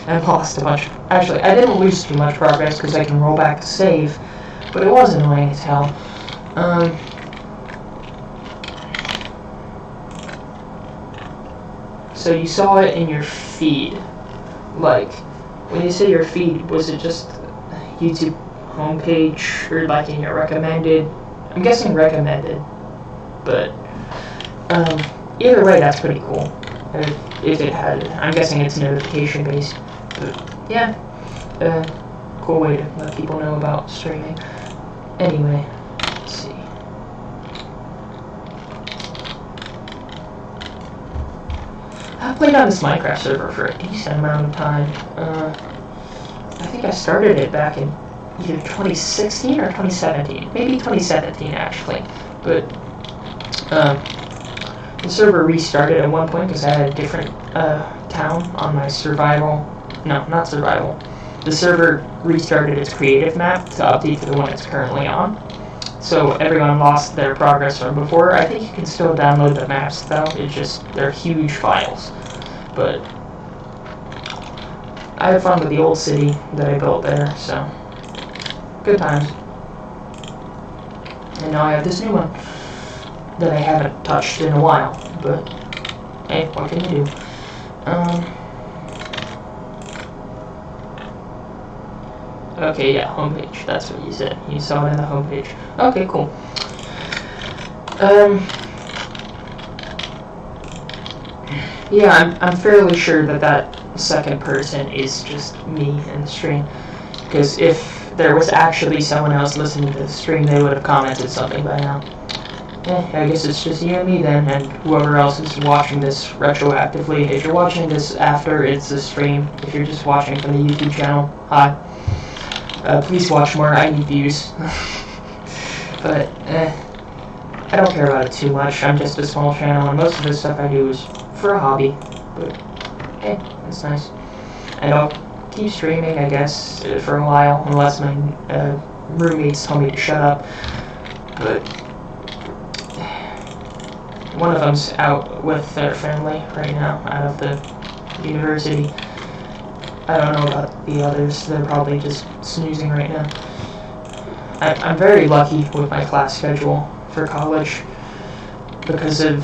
and lost a bunch. Actually, I didn't lose too much progress because I can roll back to save, but it was annoying as hell. So you saw it in your feed. Like, when you say your feed, was it just YouTube homepage or like in your recommended? I'm guessing recommended, but either way, that's pretty cool. If it had, I'm guessing it's notification based. But yeah, cool way to let people know about streaming. Anyway, let's see. I played on this Minecraft server for a decent amount of time. I think I started it back in either 2016 or 2017. Maybe 2017, actually. But the server restarted at one point because I had a different town on my survival. No, not survival. The server restarted its creative map to update to the one it's currently on. So everyone lost their progress from before. I think you can still download the maps though. It's just, they're huge files. But I had fun with the old city that I built there, so good times. And now I have this new one that I haven't touched in a while, but hey, what can you do? Okay, yeah, homepage, that's what you said. You saw it in the homepage. Okay, cool. Yeah, I'm fairly sure that second person is just me in the stream, because if there was actually someone else listening to the stream, they would have commented something by now. I guess it's just you and me then, and whoever else is watching this retroactively. If you're watching this after it's a stream, if you're just watching from the YouTube channel, hi. Please watch more, I need views. But, I don't care about it too much. I'm just a small channel, and most of the stuff I do is for a hobby. But, hey, that's nice. And I'll keep streaming, I guess, for a while, unless my roommates tell me to shut up. But one of them's out with their family right now, out of the university. I don't know about the others. They're probably just snoozing right now. I'm very lucky with my class schedule for college because of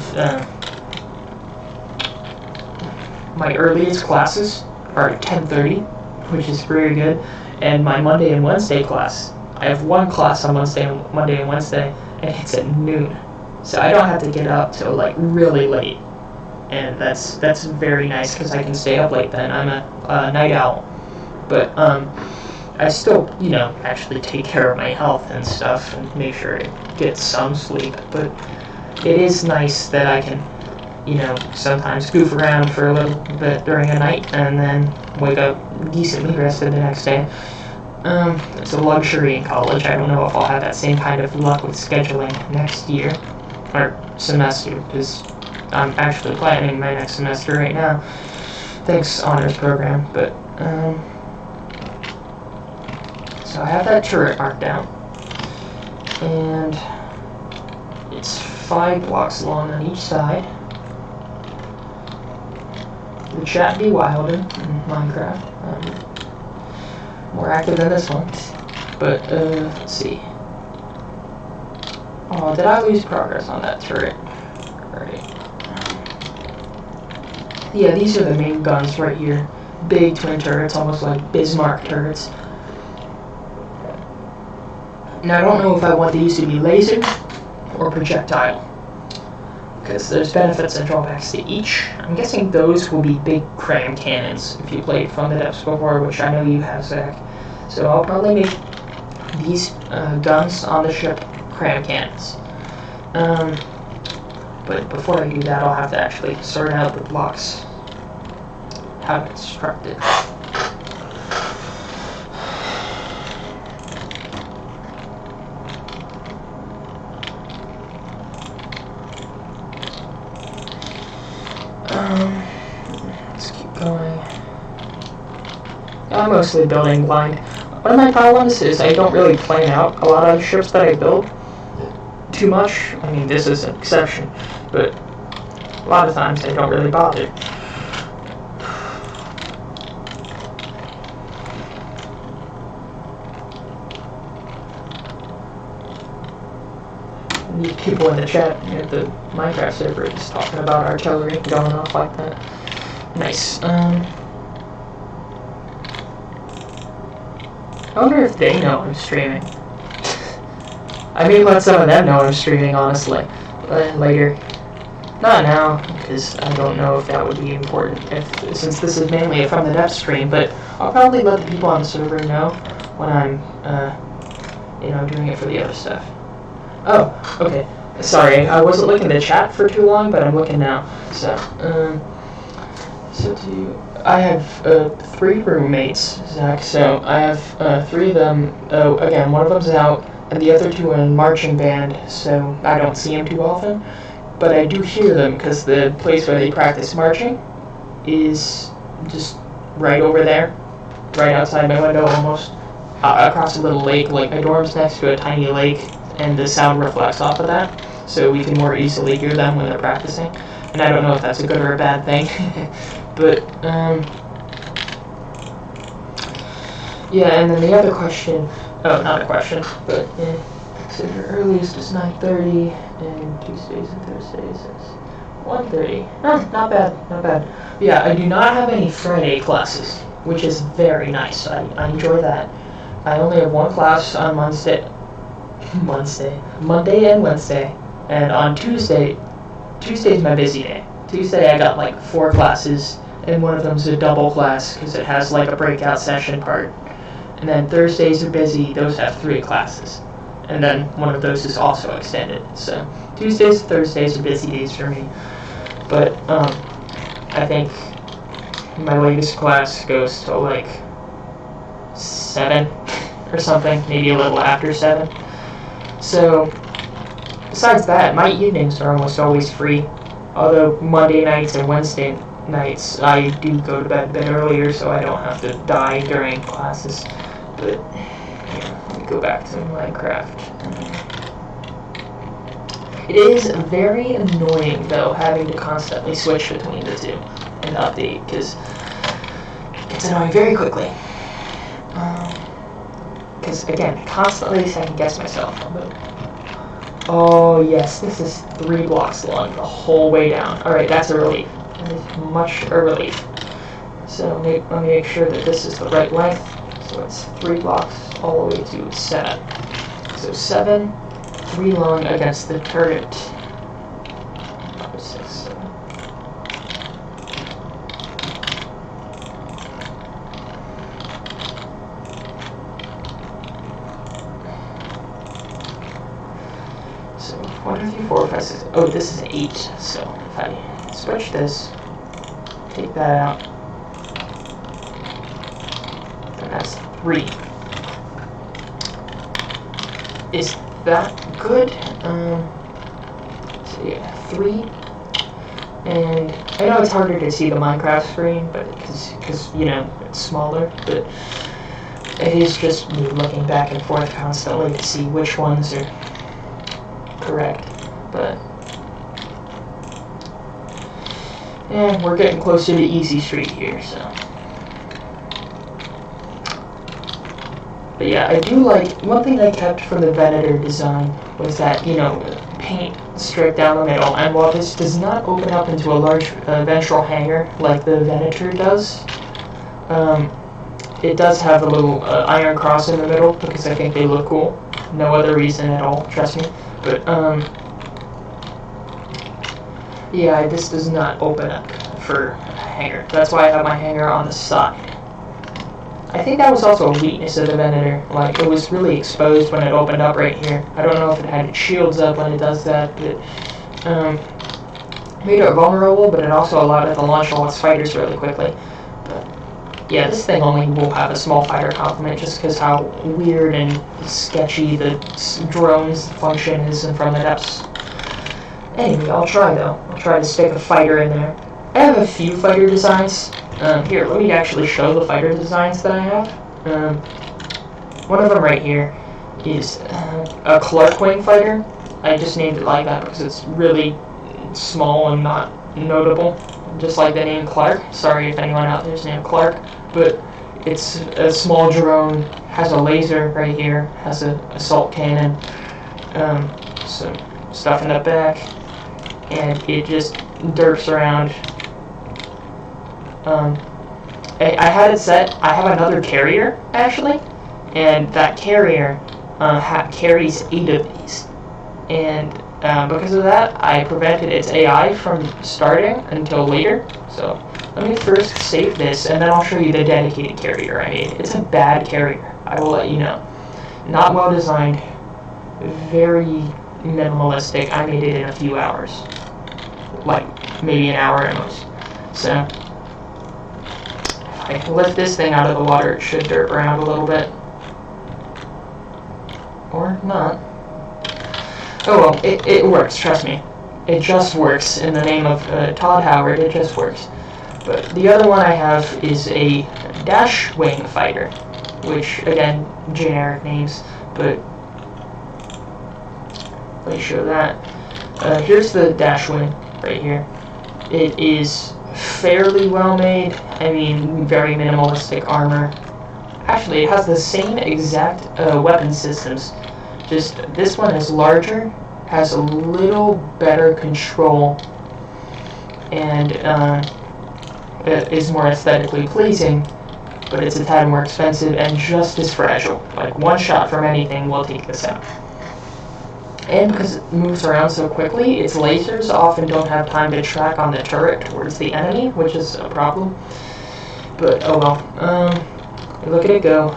my earliest classes are at 10:30, which is very good, and my Monday and Wednesday class, I have one class on Monday and Wednesday, and it's at noon, so I don't have to get up till like really late, and that's very nice because I can stay up late then. I'm a night owl, but I still, actually take care of my health and stuff and make sure I get some sleep, but it is nice that I can, sometimes goof around for a little bit during the night and then wake up decently rested the next day. It's a luxury in college. I don't know if I'll have that same kind of luck with scheduling next year, or semester, because I'm actually planning my next semester right now. Thanks, honors program, but, so I have that turret marked out, and it's 5 blocks long on each side. The chat be wild in Minecraft. More active than this one. But, let's see. Oh, did I lose progress on that turret? Alright. Yeah, these are the main guns right here. Big twin turrets, almost like Bismarck turrets. Now, I don't know if I want these to be laser or projectile, because there's benefits and drawbacks to each. I'm guessing those will be big cram cannons if you played From the Depths before, which I know you have, Zach. So I'll probably make these guns on the ship cram cannons. But before I do that, I'll have to actually sort out the blocks, how to construct it. Let's keep going. I'm mostly building blind. One of my problems is I don't really plan out a lot of ships that I build too much. I mean, this is an exception, but a lot of times I don't really bother. These people in the chat at the Minecraft server is talking about artillery going off like that. Nice. I wonder if they know I'm streaming. I may let some of them know I'm streaming, honestly, later. Not now, because I don't know if that would be important, since this is mainly a From the Depths stream, but I'll probably let the people on the server know when I'm, doing it for the other stuff. Oh, okay. Sorry, I wasn't looking at the chat for too long, but I'm looking now. So, I have 3 roommates, Zach. So I have 3 of them. Oh, again, one of them's out, and the other 2 are in marching band. So I don't see them too often, but I do hear them because the place where they practice marching is just right over there, right outside my window, almost across a little lake. Like my dorm's next to a tiny lake, and the sound reflects off of that, so we can more easily hear them when they're practicing. And I don't know if that's a good or a bad thing. But, yeah, and then the other question, not a question, but, so your earliest is 9:30, and Tuesdays and Thursdays is 1:30. Not bad. But yeah, I do not have any Friday classes, which is very nice. I enjoy that. I only have 1 class on Monday and Wednesday, and on Tuesday's my busy day. Tuesday I got like 4 classes, and one of them's a double class because it has like a breakout session part. And then Thursdays are busy; those have 3 classes, and then one of those is also extended. So Tuesdays and Thursdays are busy days for me. But I think my latest class goes to like 7 or something, maybe a little after 7. So besides that, my evenings are almost always free. Although Monday nights and Wednesday nights I do go to bed a bit earlier, so I don't have to die during classes. But yeah, let me go back to Minecraft. It is very annoying though, having to constantly switch between the 2 and update, because it's annoying very quickly. Because again, constantly second guess myself. But oh yes, this is 3 blocks long the whole way down. Alright, that's a relief. That is much a relief. So let me make sure that this is the right length. So it's 3 blocks all the way to 7. So 7, 3 long against the turret. 6, 7. So 1, 2, 3, 4, 5, 6. Oh, this is 8. So if I switch this, take that out, then that's 3. Is that good? So yeah, 3. And I know it's harder to see the Minecraft screen, but because it's smaller. But it is just me looking back and forth constantly to see which ones are correct. But yeah, we're getting closer to Easy Street here, so. But yeah, I do like, one thing I kept from the Venator design was that, paint strip down the middle, and while this does not open up into a large ventral hangar like the Venator does, it does have a little iron cross in the middle because I think they look cool. No other reason at all, trust me. But, yeah, this does not open up for a hangar. That's why I have my hangar on the side. I think that was also a weakness of the Venator. Like, it was really exposed when it opened up right here. I don't know if it had its shields up when it does that, but made it vulnerable, but it also allowed it to launch all its fighters really quickly. But yeah, this thing only will have a small fighter complement just because how weird and sketchy the drone's function is in From the Depths. Anyway, I'll try though. I'll try to stick a fighter in there. I have a few fighter designs. Here, let me actually show the fighter designs that I have. One of them right here is a Clark Wing fighter. I just named it like that because it's really small and not notable, just like the name Clark. Sorry if anyone out there is named Clark, but it's a small drone, has a laser right here, has an assault cannon, some stuff in the back, and it just derps around. I had it set. I have another carrier actually, and that carrier carries 8 of these, and because of that, I prevented its AI from starting until later. So let me first save this, and then I'll show you the dedicated carrier I made. It's a bad carrier. I will let you know. Not well designed, very minimalistic. I made it in a few hours, like maybe an hour at most. So if I lift this thing out of the water, it should derp around a little bit, or not. Oh well, it works. Trust me, it just works. In the name of Todd Howard, it just works. But the other one I have is a dash wing fighter, which again, generic names, but let me show that. Here's the dash wing right here. It is fairly well made. I mean, very minimalistic armor. Actually, it has the same exact weapon systems. Just this one is larger, has a little better control, and it is more aesthetically pleasing, but it's a tad more expensive and just as fragile. Like, one shot from anything will take this out. And because it moves around so quickly, its lasers often don't have time to track on the turret towards the enemy, which is a problem. But, oh well. Look at it go.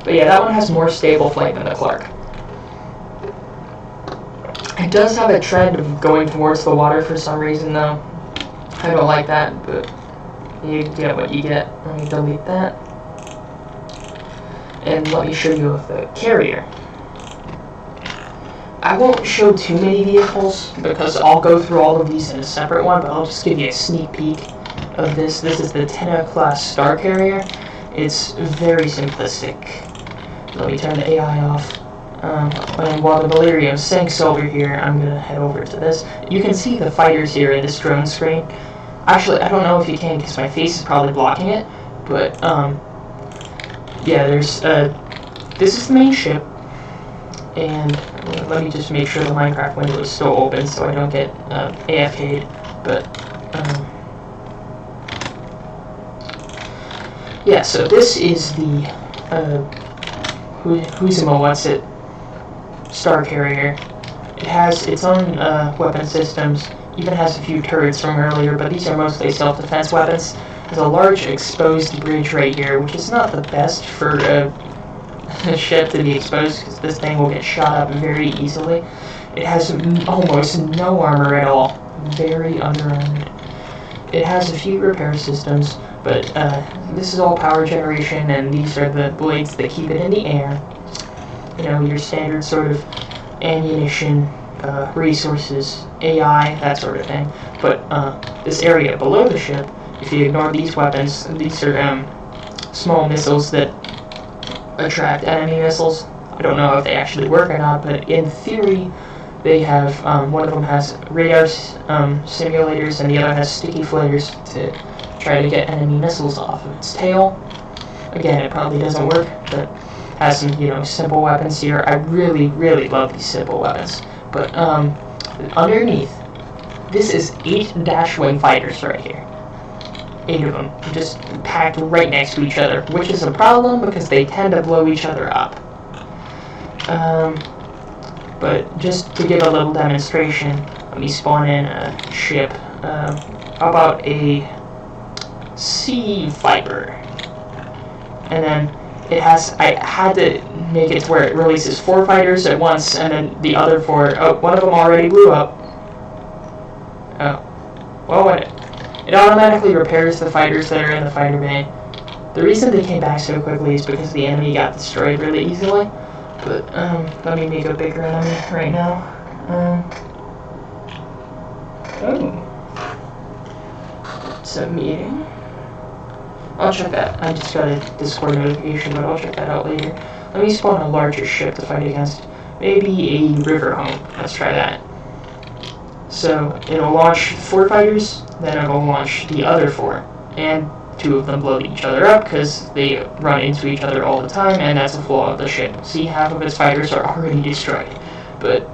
But yeah, that one has more stable flame than the Clark. It does have a trend of going towards the water for some reason, though. I don't like that, but you get what you get. Let me delete that. And let me show you the carrier. I won't show too many vehicles because I'll go through all of these in a separate one, but I'll just give you a sneak peek of this. This is the Tenna class star carrier. It's very simplistic. Let me turn the AI off. And while the Valerium sinks over here, I'm going to head over to this. You can see the fighters here in this drone screen. Actually, I don't know if you can because my face is probably blocking it, but yeah, there's this is the main ship, and let me just make sure the Minecraft window is still open so I don't get AFK'd, but yeah, so this is the Whoozimo What's It star carrier. It has its own weapon systems, even has a few turrets from earlier, but these are mostly self-defense weapons. There's a large exposed bridge right here, which is not the best for a ship to be exposed, because this thing will get shot up very easily. It has almost no armor at all, very under-armored. It has a few repair systems, but this is all power generation, and these are the blades that keep it in the air. You know, your standard sort of ammunition, resources, AI, that sort of thing. But this area below the ship, if you ignore these weapons, these are small missiles that attract enemy missiles. I don't know if they actually work or not, but in theory, they have, one of them has radar simulators, and the other has sticky flares to try to get enemy missiles off of its tail. Again, it probably doesn't work, but has some, you know, simple weapons here. I really, really love these simple weapons. But underneath, this is 8 dash wing fighters right here. 8 of them, just packed right next to each other, which is a problem because they tend to blow each other up. But just to give a little demonstration, let me spawn in a ship. How about a sea fiber? And then it has, I had to make it to where it releases 4 fighters at once, and then the other 4, oh, one of them already blew up. Oh, well, it automatically repairs the fighters that are in the fighter bay. The reason they came back so quickly is because the enemy got destroyed really easily. But, let me make a bigger enemy right now. Oh. It's a meeting. I'll check that. I just got a Discord notification, but I'll check that out later. Let me spawn a larger ship to fight against. Maybe a river home. Let's try that. So, it'll launch 4 fighters, then it'll launch the other 4. And 2 of them blow each other up, because they run into each other all the time, and that's a flaw of the ship. See, half of its fighters are already destroyed. But,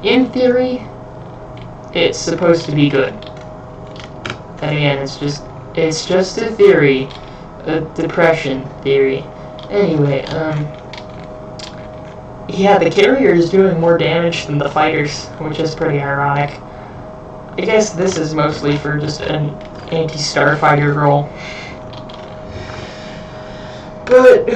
in theory, it's supposed to be good. And again, it's just a theory, a depression theory. Anyway, yeah, the carrier is doing more damage than the fighters, which is pretty ironic. I guess this is mostly for just an anti-starfighter role. But,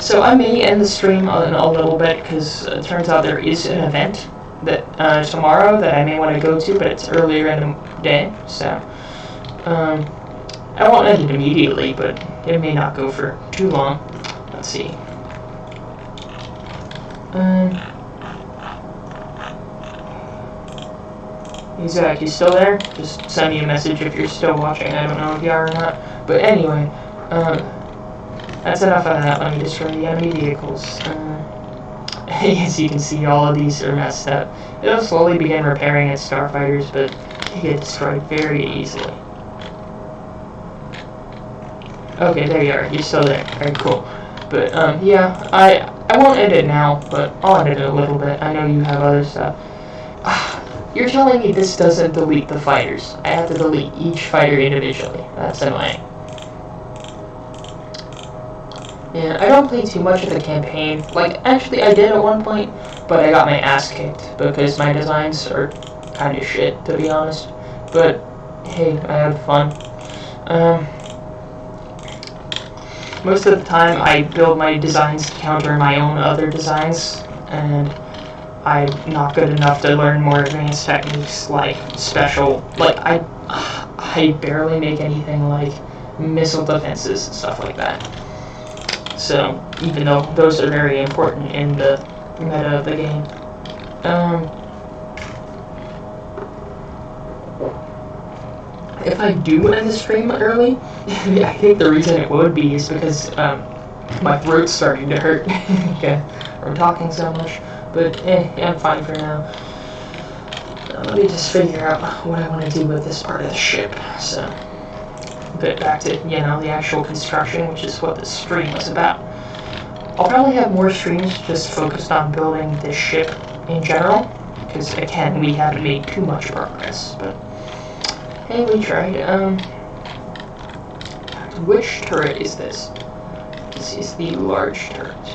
So I may end the stream in a little bit, because it turns out there is an event that tomorrow that I may want to go to, but it's earlier in the day, so I won't end it immediately, but it may not go for too long. Let's see. Zach, you still there? Just send me a message if you're still watching. I don't know if you are or not. But anyway, that's enough of that. Let me destroy the enemy vehicles. As you can see, all of these are messed up. It'll slowly begin repairing its starfighters, but they get destroyed very easily. Okay, there you are. You're still there. Very cool. But, yeah, I won't end it now, but I'll end it in a little bit. I know you have other stuff. You're telling me this doesn't delete the fighters. I have to delete each fighter individually. That's annoying. Yeah, I don't play too much of the campaign. Like, actually I did at one point, but I got my ass kicked because my designs are kind of shit, to be honest. But, hey, I had fun. Most of the time I build my designs to counter my own other designs, and I'm not good enough to learn more advanced techniques like special, like I barely make anything like missile defenses and stuff like that. So, even though those are very important in the meta of the game. If I do end the stream early, I think the reason it would be is because my throat's starting to hurt from talking so much. But, I'm fine for now. Let me just figure out what I want to do with this part of the ship. So, but back to, the actual construction, which is what this stream was about. I'll probably have more streams just focused on building this ship in general, because, again, we haven't made too much progress, but, hey, we tried. Which turret is this? This is the large turret.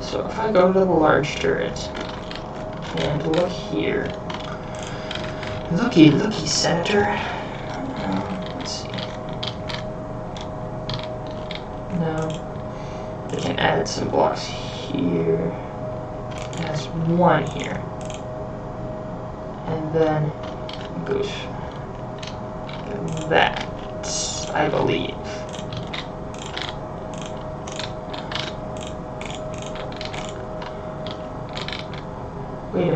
So if I go to the large turret, and look here, looky, Senator. Let's see. No, they can add some blocks here. It has one here, and then it goes like that, I believe. Wait a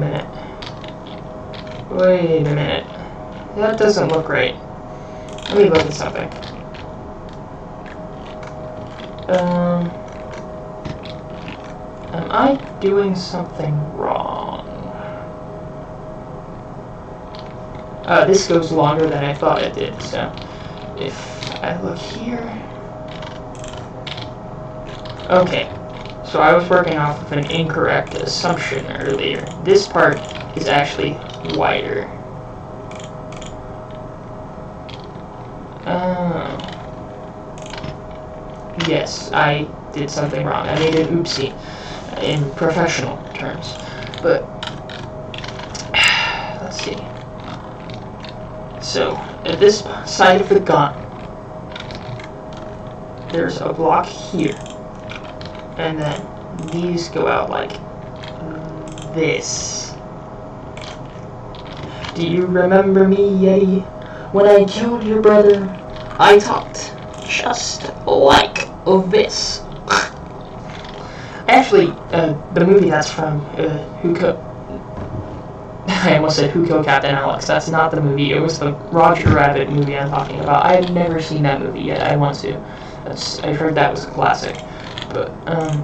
minute. That doesn't look right. Let me look at something. Am I doing something wrong? This goes longer than I thought it did, so if I look here... Okay. So I was working off of an incorrect assumption earlier. This part is actually wider. Yes, I did something wrong. I made an oopsie in professional terms. But, let's see. So, at this side of the gun, there's a block here. And then these go out like this. Do you remember me, Yeti? When I killed your brother, I talked just like this. Actually, the movie that's from I almost said Who Killed Captain Alex. That's not the movie. It was the Roger Rabbit movie I'm talking about. I've never seen that movie yet. I want to. I heard that was a classic. But, I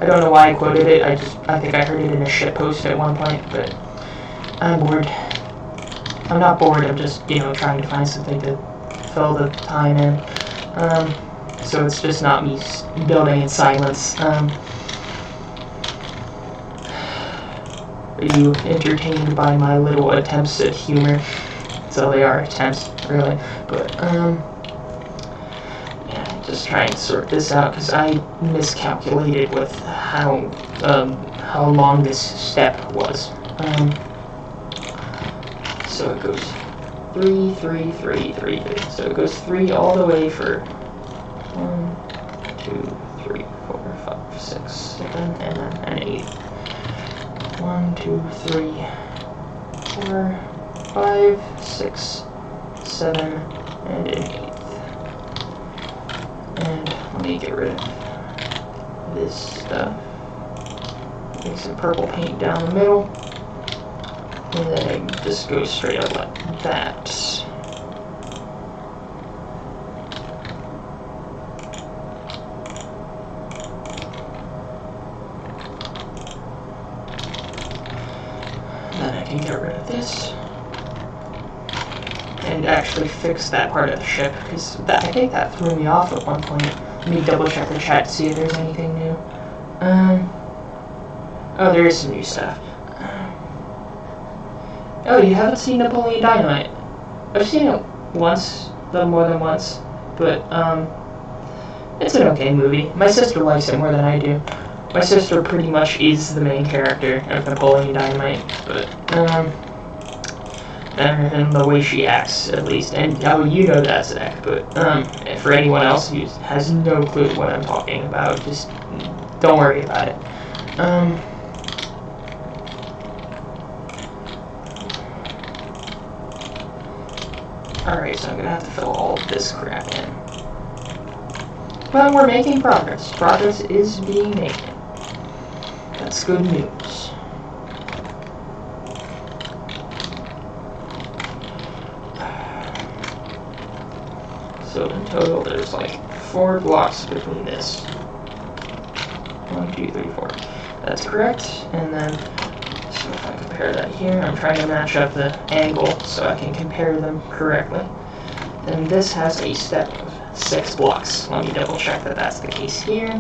don't know why I quoted it. I think I heard it in a shitpost at one point, but I'm bored. I'm not bored, I'm just, trying to find something to fill the time in. So it's just not me building in silence. Are you entertained by my little attempts at humor? So they are attempts, really. But, just trying to sort this out because I miscalculated with how long this step was. So it goes 3, 3, 3, 3, 3. So it goes 3 all the way for 1, 2, 3, 4, 5, 6, 7, and then an 8. 1, 2, 3, 4, 5, 6, 7, and an 8th. And let me get rid of this stuff. Make some purple paint down the middle. And then it just goes straight up like that. Then I can get rid of this. And actually fix that part of the ship, because I think that threw me off at one point. Let me double check the chat to see if there's anything new. Oh, there is some new stuff. Oh, you haven't seen Napoleon Dynamite? I've seen it once, though more than once, but it's an okay movie. My sister likes it more than I do. My sister pretty much is the main character of Napoleon Dynamite, but and the way she acts, at least. And you know that, Zach, but for anyone else who has no clue what I'm talking about, just don't worry about it. Alright, so I'm gonna have to fill all of this crap in. But we're making progress. Progress is being made. That's good news. So in total, there's like 4 blocks between this. 1, 2, 3, 4. That's correct. And then, so if I compare that here, I'm trying to match up the angle so I can compare them correctly. Then this has a step of 6 blocks. Let me double check that that's the case here.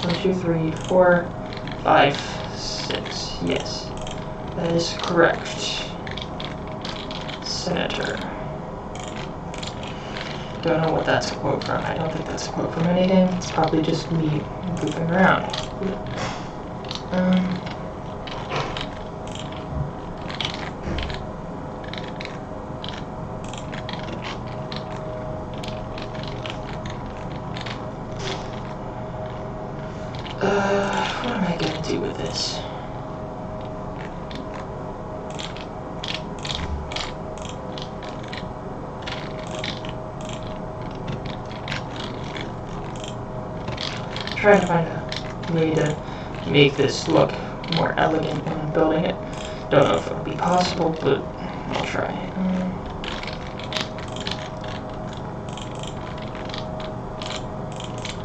One, 2, 3, 4, 5, 6. Yes, that is correct. Senator. Don't know what that's a quote from. I don't think that's a quote from anything. It's probably just me goofing around. What am I gonna do with this? Trying to find a way to make this look more elegant when I'm building it. Don't know if it'll be possible, but I'll try.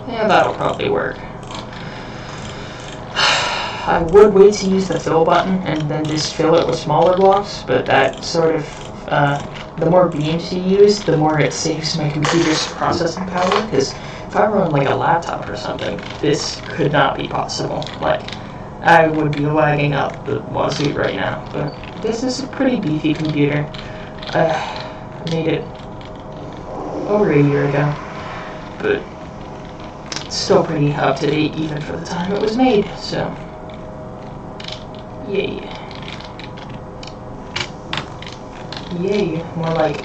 Yeah, that'll probably work. I would wait to use the fill button and then just fill it with smaller blocks, but that sort of, the more beams you use, the more it saves my computer's processing power, because if I were on like a laptop or something, this could not be possible. Like, I would be lagging up the wazoo right now, but this is a pretty beefy computer. I made it over a year ago, but it's still pretty up to date even for the time it was made, so yay. Yay, more like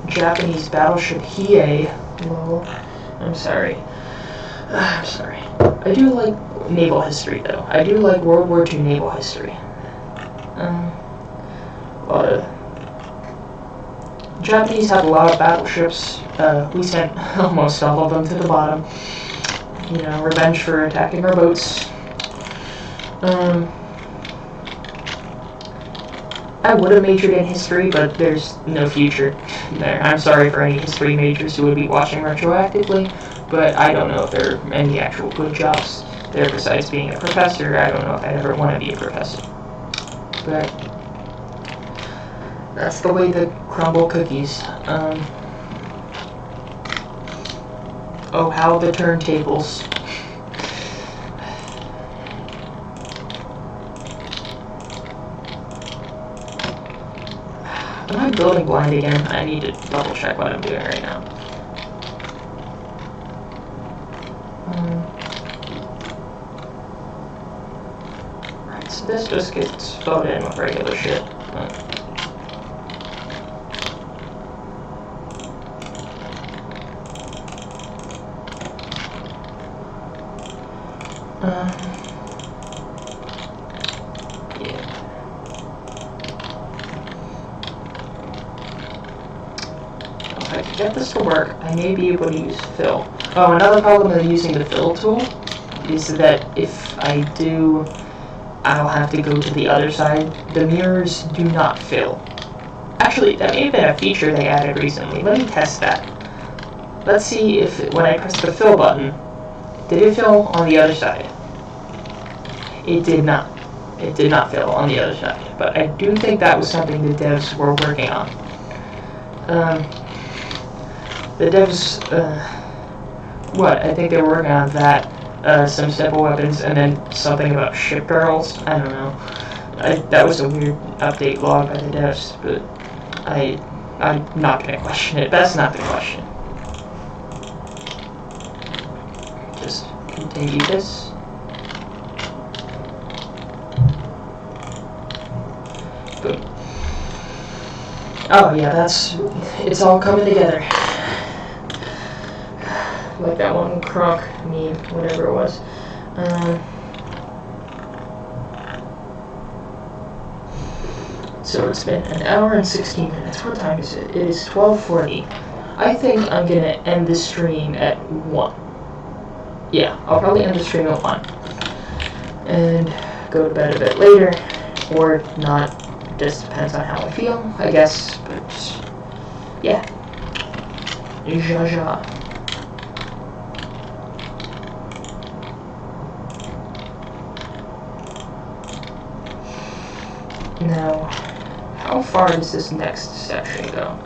Japanese battleship Hiei. Lol. I'm sorry. I'm sorry. I do like naval history, though. I do like World War II naval history. Japanese had a lot of battleships. We sent almost all of them to the bottom. You know, revenge for attacking our boats. I would have majored in history, but there's no future there. I'm sorry for any history majors who would be watching retroactively, but I don't know if there are any actual good jobs there besides being a professor. I don't know if I'd ever want to be a professor. But that's the way to crumble cookies. Oh, how the turntables. Am I building blind again? I need to double check what I'm doing right now. Right, so this just gets filled in with regular shit. Get this to work, I may be able to use fill. Oh, another problem with using the fill tool is that if I do, I'll have to go to the other side. The mirrors do not fill. Actually, that may have been a feature they added recently. Let me test that. Let's see if, when I press the fill button, did it fill on the other side? It did not. It did not fill on the other side. But I do think that was something the devs were working on. The devs, I think they were working on that, some simple weapons, and then something about ship barrels. I don't know. That was a weird update log by the devs, but I'm not gonna question it. That's not the question. Just continue this. Boom. Oh yeah, it's all coming together. Like that one Kronk meme, whatever it was. So it's been an hour and 16 minutes. What time is it? It is 12:40. I think I'm gonna end the stream at 1. Yeah, I'll probably end the stream at 1. And go to bed a bit later. Or not. Just depends on how I feel, I guess. But, yeah. Ja. Now, how far does this next section go?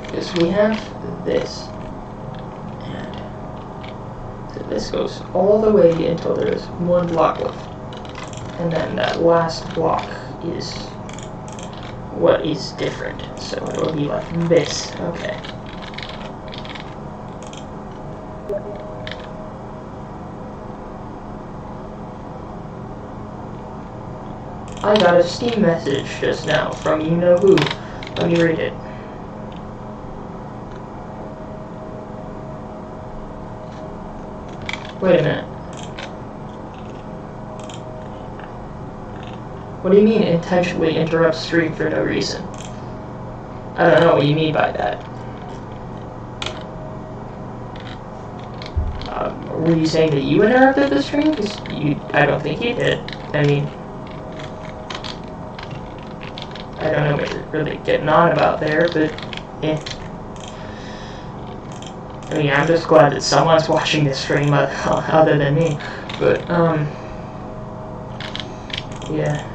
Because we have this, and so this goes all the way until there's one block left, and then that last block is what is different, so it will be like this. Okay. I got a Steam message just now from you-know-who. Let me read it. Wait a minute. What do you mean intentionally interrupt stream for no reason? I don't know what you mean by that. Were you saying that you interrupted the stream? Because I don't think you did. I mean, I don't know what you're really getting on about there, but eh. I mean, I'm just glad that someone's watching this stream other than me. But, yeah.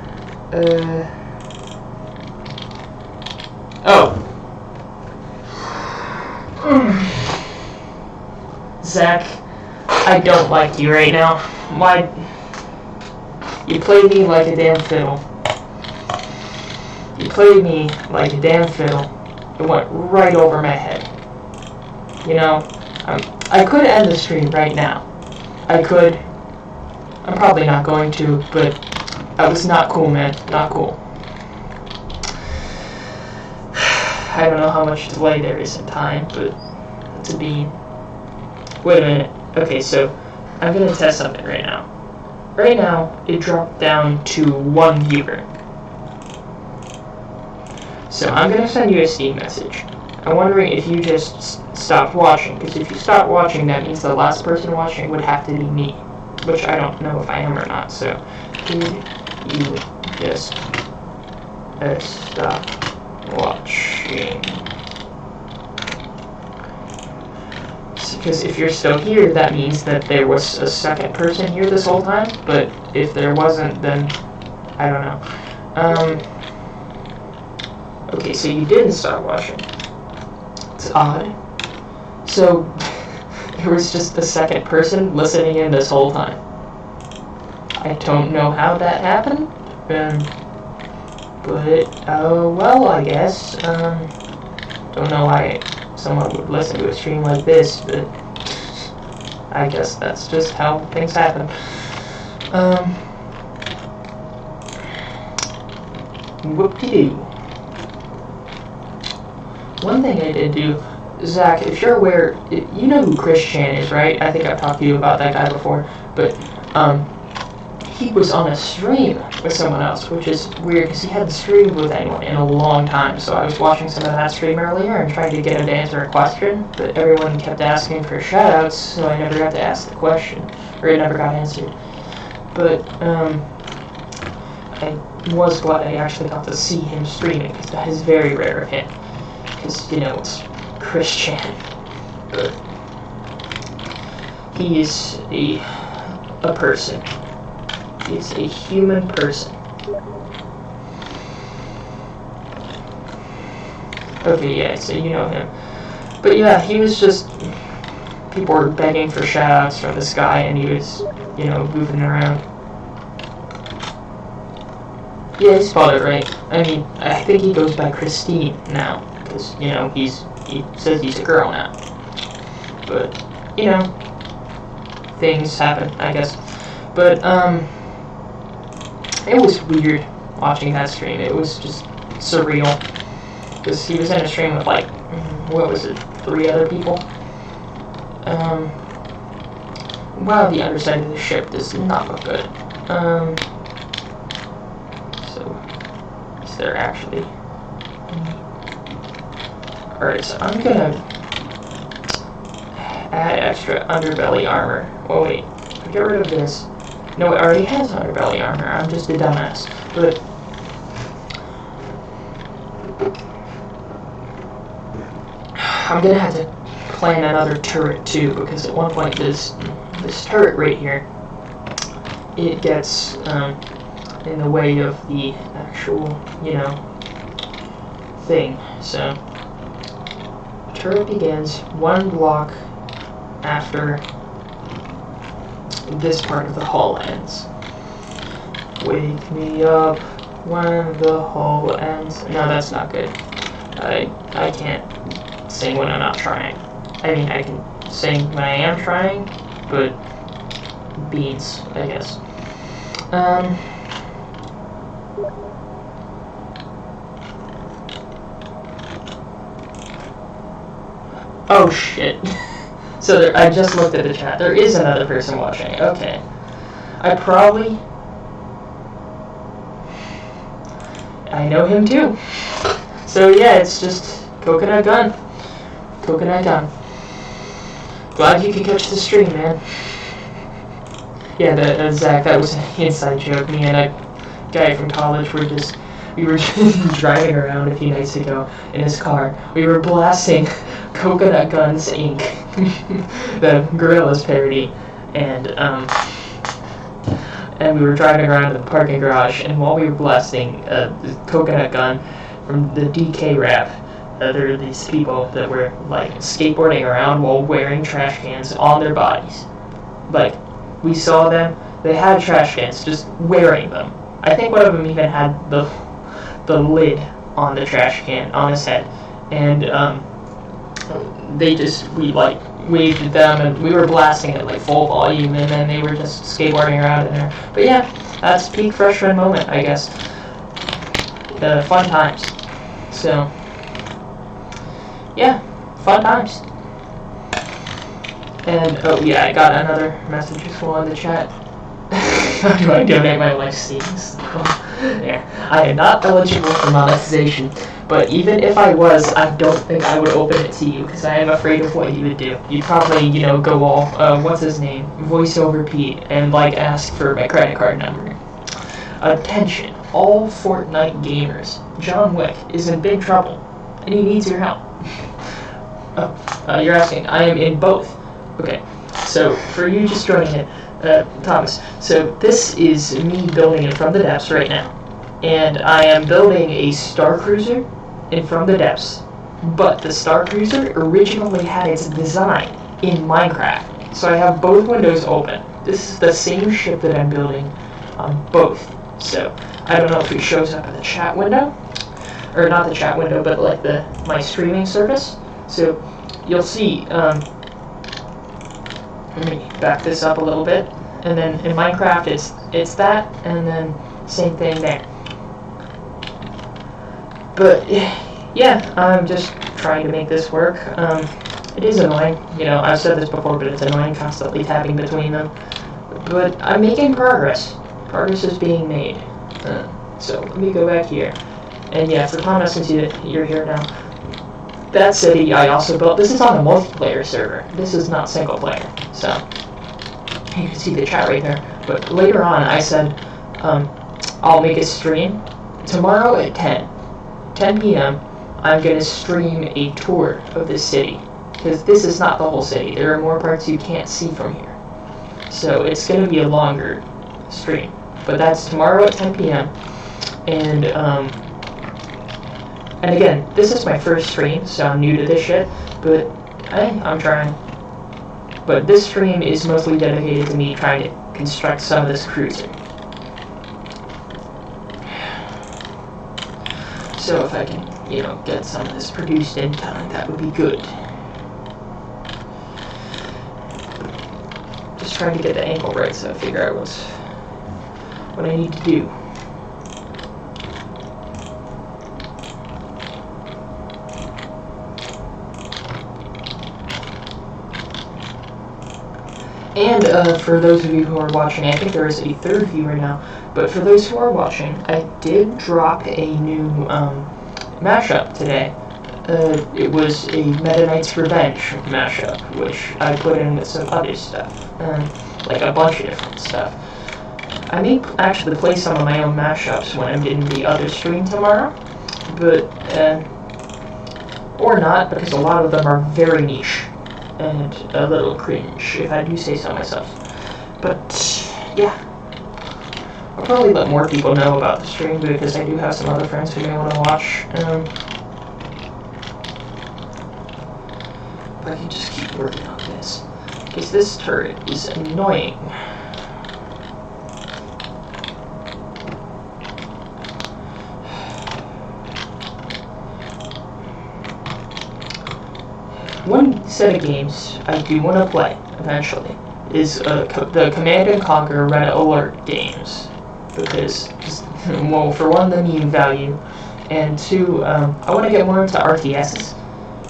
Oh. Zach, I don't like you right now. Why? You played me like a damn fiddle. You played me like a damn fiddle. It went right over my head. You know, I could end the stream right now. I could. I'm probably not going to, but that was not cool, man. Not cool. I don't know how much delay there is in time, but to be... Wait a minute. Okay, so I'm going to test something right now. Right now, it dropped down to 1 viewer. So I'm going to send you a Steam message. I'm wondering if you just stopped watching, because if you stopped watching, that means the last person watching would have to be me, which I don't know if I am or not. So, did you just stop watching? Because if you're still here, that means that there was a second person here this whole time, but if there wasn't, then I don't know. Okay, so you didn't stop watching. It's odd. So, there was just a second person listening in this whole time. I don't know how that happened. But, well, I guess, don't know why someone would listen to a stream like this, but I guess that's just how things happen. Whoop-de-doo. One thing I did do, Zach, if you're aware, you know who Chris Chan is, right? I think I've talked to you about that guy before, but, he was on a stream with someone else, which is weird because he hadn't streamed with anyone in a long time. So I was watching some of that stream earlier and tried to get him to answer a question, but everyone kept asking for shoutouts, so I never got to ask the question, or it never got answered. But I was glad I actually got to see him streaming, because that is very rare of him. Because, you know, it's Chris Chan. But he is a person. He's a human person. Okay, yeah, so you know him. But yeah, he was just... People were begging for shoutouts from this guy, and he was, you know, moving around. Yeah, he spelled it right. I mean, I think he goes by Christine now, because, you know, he says he's a girl now. But, you know, things happen, I guess. But, it was weird watching that stream. It was just surreal. Because he was in a stream with, like, what was it, 3 other people? Wow, the underside of the ship does not look good. So, is there actually... Alright, so I'm gonna add extra underbelly armor. Oh wait, get rid of this. No, it already has underbelly armor. I'm just a dumbass. But I'm gonna have to plan another turret too, because at one point this turret right here, it gets in the way of the actual, you know, thing. So turret begins 1 block after this part of the hull ends. Wake me up when the hull ends. No, that's not good. I can't sing when I'm not trying. I mean, I can sing when I am trying, but beans, I guess. Oh shit. So there, I just looked at the chat. There is another person watching. Okay. I know him too. So yeah, it's just Coconut Gun. Coconut Gun. Glad you could catch the stream, man. Yeah, Zach, that was an inside joke. Me and a guy from college we were driving around a few nights ago in his car. We were blasting Coconut Guns Inc., the Gorillaz parody, and we were driving around the parking garage, and while we were blasting the Coconut Gun from the DK rap, there were these people that were like skateboarding around while wearing trash cans on their bodies. Like, we saw them, they had trash cans, just wearing them. I think one of them even had the lid on the trash can on his head, and we like waved at them, and we were blasting at like full volume, and then they were just skateboarding around in there. But yeah, that's peak freshman moment, I guess. Fun times. So yeah, fun times. And oh yeah, I got another message as well in the chat. How do I donate my life savings? Yeah, I am not eligible for monetization, but even if I was, I don't think I would open it to you, because I am afraid of what you would do. You'd probably, you know, go all, what's his name, voice over Pete, and like ask for my credit card number. Attention, all Fortnite gamers. John Wick is in big trouble, and he needs your help. Oh, you're asking, I am in both. Okay, so for you just joining in, Thomas, so this is me building it from the depths right now, and I am building a Star Cruiser in From the Depths, but the Star Cruiser originally had its design in Minecraft, so I have both windows open. This is the same ship that I'm building on both, so I don't know if it shows up in the chat window, or not the chat window, but like my streaming service. So you'll see, let me back this up a little bit, and then in Minecraft it's that, and then same thing there. But yeah, I'm just trying to make this work. It is annoying, you know, I've said this before, but it's annoying constantly tapping between them. But I'm making progress. Progress is being made. So let me go back here. And yeah, for Thomas, since you're here now, that city I also built. This is on a multiplayer server. This is not single player. So you can see the chat right there. But later on, I said I'll make a stream tomorrow at 10 p.m. I'm gonna stream a tour of this city, because this is not the whole city. There are more parts you can't see from here. So it's gonna be a longer stream. But that's tomorrow at 10 p.m. And again, this is my first stream, so I'm new to this shit, but I'm trying. But this stream is mostly dedicated to me trying to construct some of this cruiser. So if I can, you know, get some of this produced in time, that would be good. Just trying to get the angle right so I figure out what I need to do. And for those of you who are watching, I think there is a third viewer now, but for those who are watching, I did drop a new mashup today. It was a Meta Knight's Revenge mashup, which I put in with some other stuff, like a bunch of different stuff. I may actually play some of my own mashups when I'm in the other stream tomorrow, but, or not, because a lot of them are very niche and a little cringe, if I do say so myself. But yeah, I'll probably let more people know about the stream, because I do have some other friends who may want to watch. But I can just keep working on this, because this turret is annoying. One set of games I do want to play eventually is the Command & Conquer Red Alert games, because, well, for one, the meme value, and two, I want to get more into RTSs,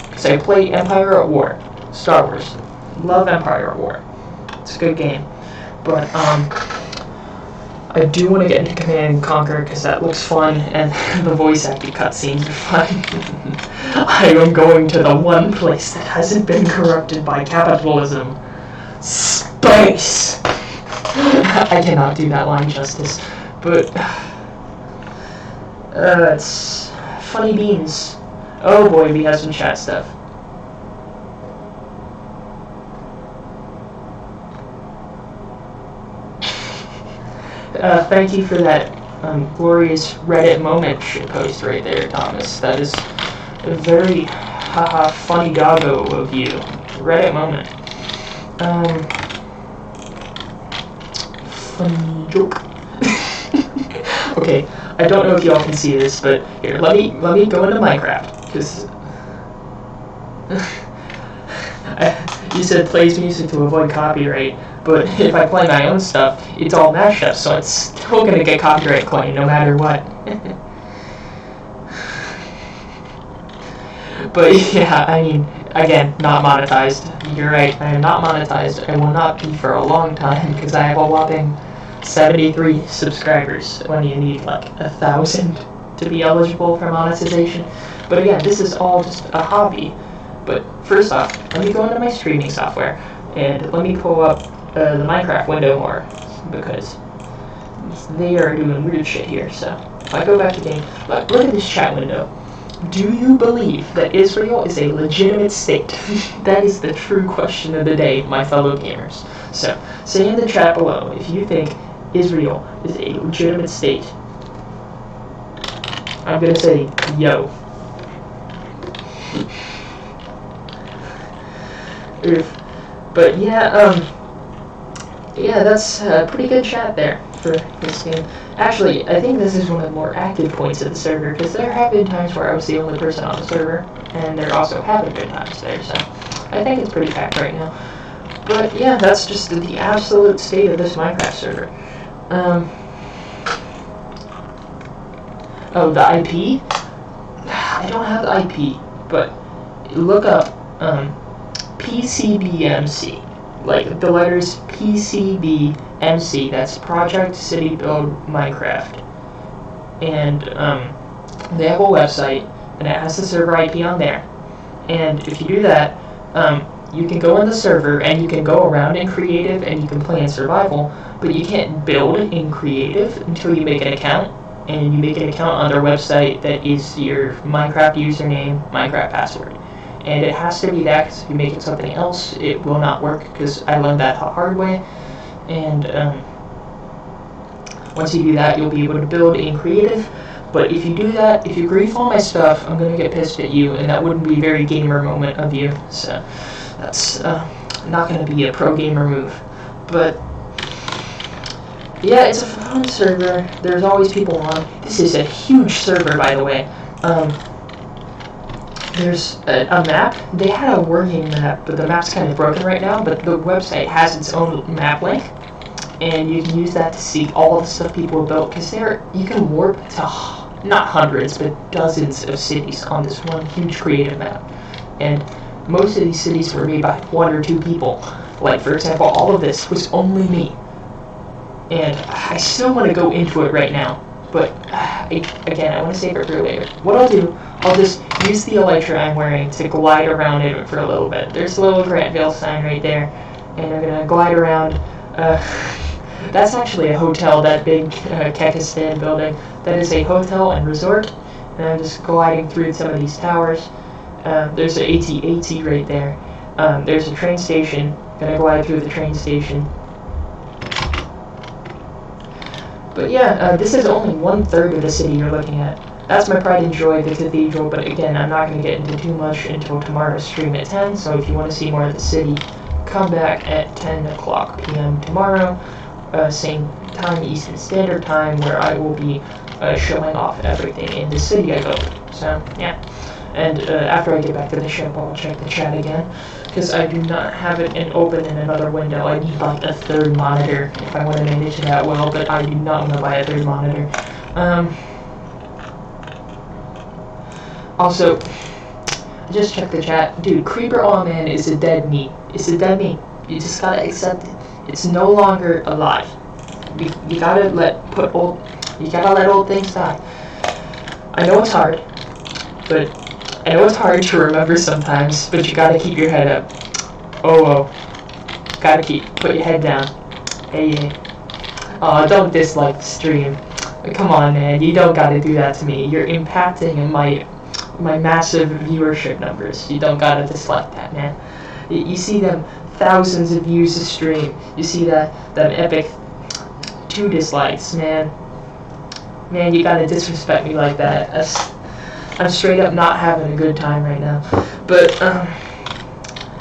because I play Empire at War, Star Wars, love Empire at War, it's a good game, but I do want to get into Command & Conquer because that looks fun, and the voice acting cutscenes are fun. I am going to the one place that hasn't been corrupted by capitalism. Space! I cannot do that line justice, but it's funny beans. Oh boy, we have some chat stuff. Thank you for that glorious Reddit moment post right there, Thomas. That is a very funny doggo of you. Reddit moment. Funny joke. Okay, I don't know if y'all can see this, but here, let me go into Minecraft, because you said plays music to avoid copyright. But if I play my own stuff, it's all mashups, so it's still gonna get copyright claim no matter what. But yeah, I mean, again, not monetized. You're right, I am not monetized. I will not be for a long time, because I have a whopping 73 subscribers when you need like 1,000 to be eligible for monetization. But again, this is all just a hobby. But first off, let me go into my streaming software, and let me pull up the Minecraft window more, because they are doing weird shit here. So if I go back to game, look at this chat window. Do you believe that Israel is a legitimate state? That is the true question of the day, my fellow gamers. So say in the chat below if you think Israel is a legitimate state. I'm gonna say yo. But yeah, yeah, that's a pretty good chat there for this game. Actually, I think this is one of the more active points of the server, because there have been times where I was the only person on the server, and there also haven't been times there, so I think it's pretty packed right now. But yeah, that's just the absolute state of this Minecraft server. Oh, the IP? I don't have the IP, but look up PCBMC. Like the letters PCBMC, that's Project City Build Minecraft. And they have a website, and it has the server IP on there. And if you do that, you can go in the server, and you can go around in creative, and you can play in survival, but you can't build in creative until you make an account. And you make an account on their website that is your Minecraft username, Minecraft password. And it has to be that, because if you make it something else, it will not work, because I learned that the hard way. And once you do that, you'll be able to build in creative. But if you do that, if you grief all my stuff, I'm going to get pissed at you, and that wouldn't be a very gamer moment of you. So that's not going to be a pro gamer move. But yeah, it's a fun server. There's always people on. This is a huge server, by the way. There's a map. They had a working map, but the map's kind of broken right now. But the website has its own map link, and you can use that to see all of the stuff people have built. Because you can warp to not hundreds, but dozens of cities on this one huge creative map. And most of these cities were made by 1 or 2 people. Like, for example, all of this was only me. And I still want to go into it right now, but again, I want to save it for later. What I'll do, I'll just use the elytra I'm wearing to glide around it for a little bit. There's a little Grantville sign right there, and I'm going to glide around. That's actually a hotel, that big Kekistan building. That is a hotel and resort, and I'm just gliding through some of these towers. There's an AT right there. There's a train station. Going to glide through the train station. But yeah, this is only 1/3 of the city you're looking at. That's my pride and joy, the cathedral, but again, I'm not going to get into too much until tomorrow's stream at 10, so if you want to see more of the city, come back at 10 o'clock p.m. tomorrow, same time, Eastern Standard Time, where I will be showing off everything in the city I built. So, yeah. And after I get back to the ship, I'll check the chat again, because I do not have it open in another window. I need like a 3rd monitor if I want to manage that well, but I do not want to buy a 3rd monitor. Also, just check the chat. Dude, Creeper Aw Man is a dead meat. It's a dead meat. You just gotta accept it. It's no longer alive. You gotta let old things die. I know it's hard, but I know it's hard to remember sometimes, but you gotta keep your head up. Oh, gotta put your head down. Hey. Oh, don't dislike the stream. Come on, man, you don't gotta do that to me. You're impacting my massive viewership numbers. You don't gotta dislike that, man. You see them thousands of views a stream. You see them epic 2 dislikes, man. Man, you gotta disrespect me like that. I'm straight up not having a good time right now. But,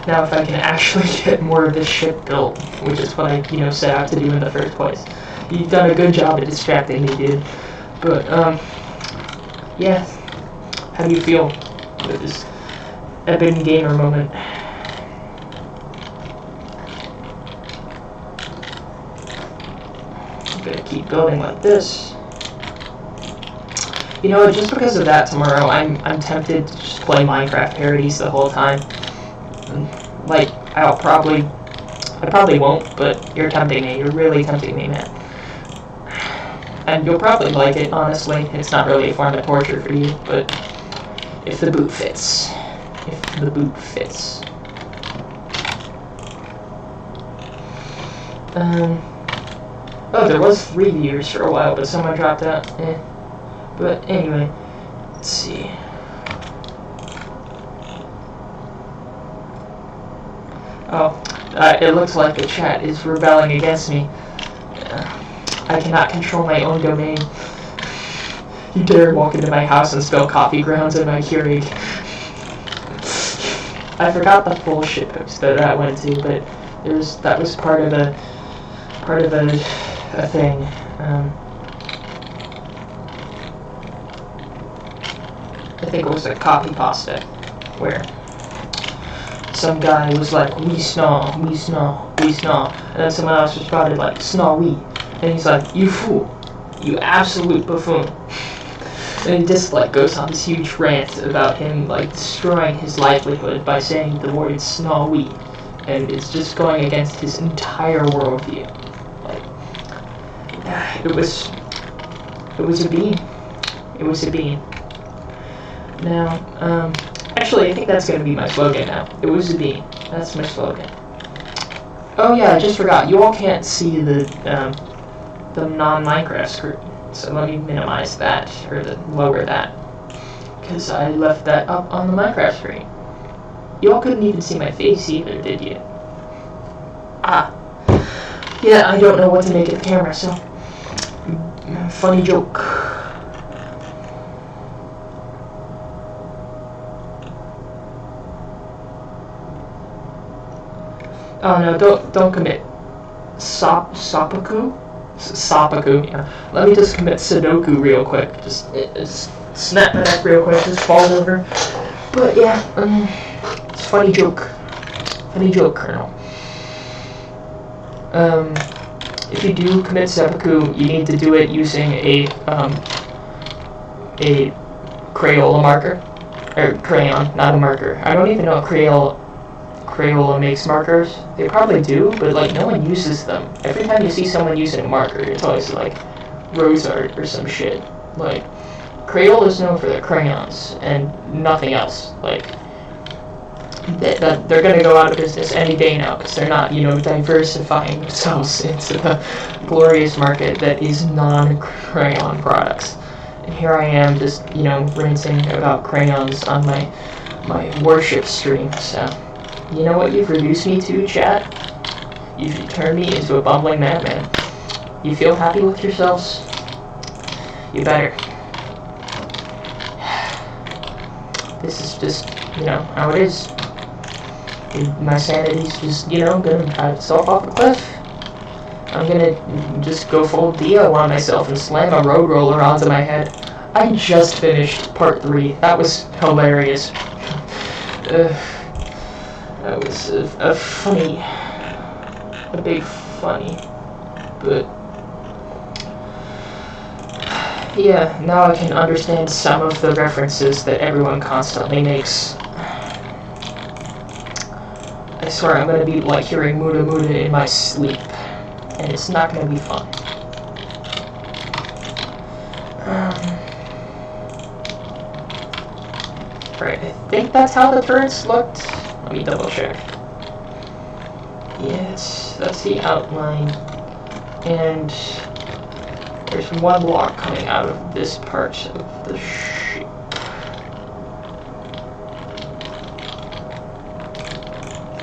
now if I can actually get more of this ship built, which is what I, set out to do in the first place. You've done a good job at distracting me, dude. But, yeah. How do you feel with this epic gamer moment? I'm gonna keep building like this. Just because of that tomorrow, I'm tempted to just play Minecraft parodies the whole time. Like, I probably won't, but you're tempting me. You're really tempting me, man. And you'll probably like it, honestly. It's not really a form of torture for you, but if the boot fits. If the boot fits. Oh, there was 3 viewers for a while, but someone dropped out. But anyway, let's see. Oh, it looks like the chat is rebelling against me. I cannot control my own domain. You dare walk into my house and spill coffee grounds in my Keurig. I forgot the full shit post that went to, but that was part of a thing. I think it was like copy pasta, where some guy was like, we snaw, we snaw, we snaw, and then someone else responded like, snaw we, and he's like, you fool, you absolute buffoon. And he just like goes on this huge rant about him like destroying his livelihood by saying the word snaw we, and it's just going against his entire worldview. Like, it was a bean. It was a bean. Now, actually, I think that's going to be my slogan now. It was a bean. That's my slogan. Oh yeah, I just forgot. You all can't see the non-Minecraft screen, so let me minimize that, or lower that, because I left that up on the Minecraft screen. You all couldn't even see my face either, did you? Ah. Yeah, I don't know what to make of the camera, so... Funny joke. Oh no, don't commit Sapaku, yeah. Let me just commit Sudoku real quick. Just snap my neck real quick, just fall over. But yeah, it's funny joke. Funny joke, Colonel. If you do commit seppuku, you need to do it using a Crayola marker, or crayon, not a marker. I don't even know if Crayola makes markers. They probably do, but like no one uses them. Every time you see someone using a marker, it's always like rose art or some shit. Like Crayola is known for their crayons and nothing else. Like they're gonna go out of business any day now because they're not, diversifying themselves into the glorious market that is non-crayon products. And here I am, just ranting about crayons on my worship stream. So. You know what you've reduced me to, chat? You've turned me into a bumbling madman. You feel happy with yourselves? You better. This is just, how it is. My sanity's just, gonna drive itself off a cliff. I'm gonna just go full Dio on myself and slam a road roller onto my head. I just finished part 3. That was hilarious. That was a big funny, but yeah, now I can understand some of the references that everyone constantly makes. I swear I'm gonna be like hearing Muda Muda in my sleep, and it's not gonna be fun. Right, I think that's how the turrets looked. Let me double check. Yes, that's the outline. And there's one block coming out of this part of the ship.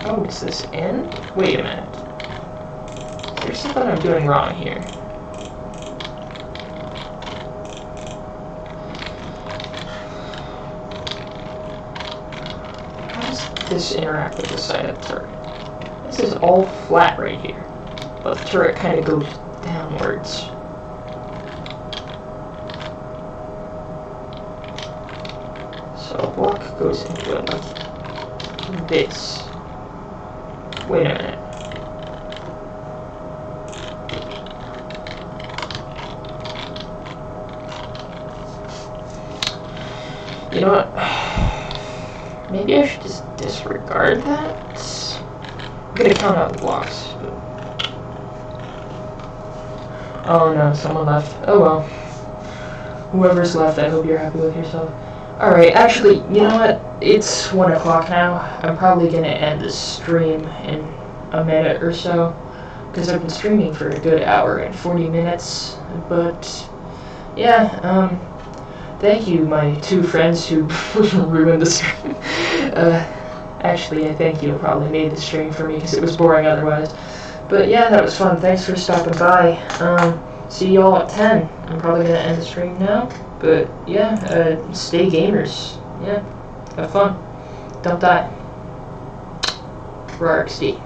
Oh, is this in? Wait a minute. There's something I'm doing wrong here. This interact with the side of the turret. This is all flat right here, but the turret kind of goes downwards. So a block goes into it like this. Wait a minute. You know what? Maybe I should just disregard that. I'm gonna count out the blocks. But... Oh no, someone left. Oh well. Whoever's left, I hope you're happy with yourself. Alright, actually, you know what? It's 1 o'clock now. I'm probably gonna end this stream in a minute or so, because I've been streaming for a good hour and 40 minutes. But yeah, thank you, my 2 friends who ruined the stream. Actually, I thank you. Probably made the stream for me because it was boring otherwise. But yeah, that was fun. Thanks for stopping by. See y'all at 10. I'm probably gonna end the stream now. But yeah, stay gamers. Yeah, have fun. Don't die. RXD.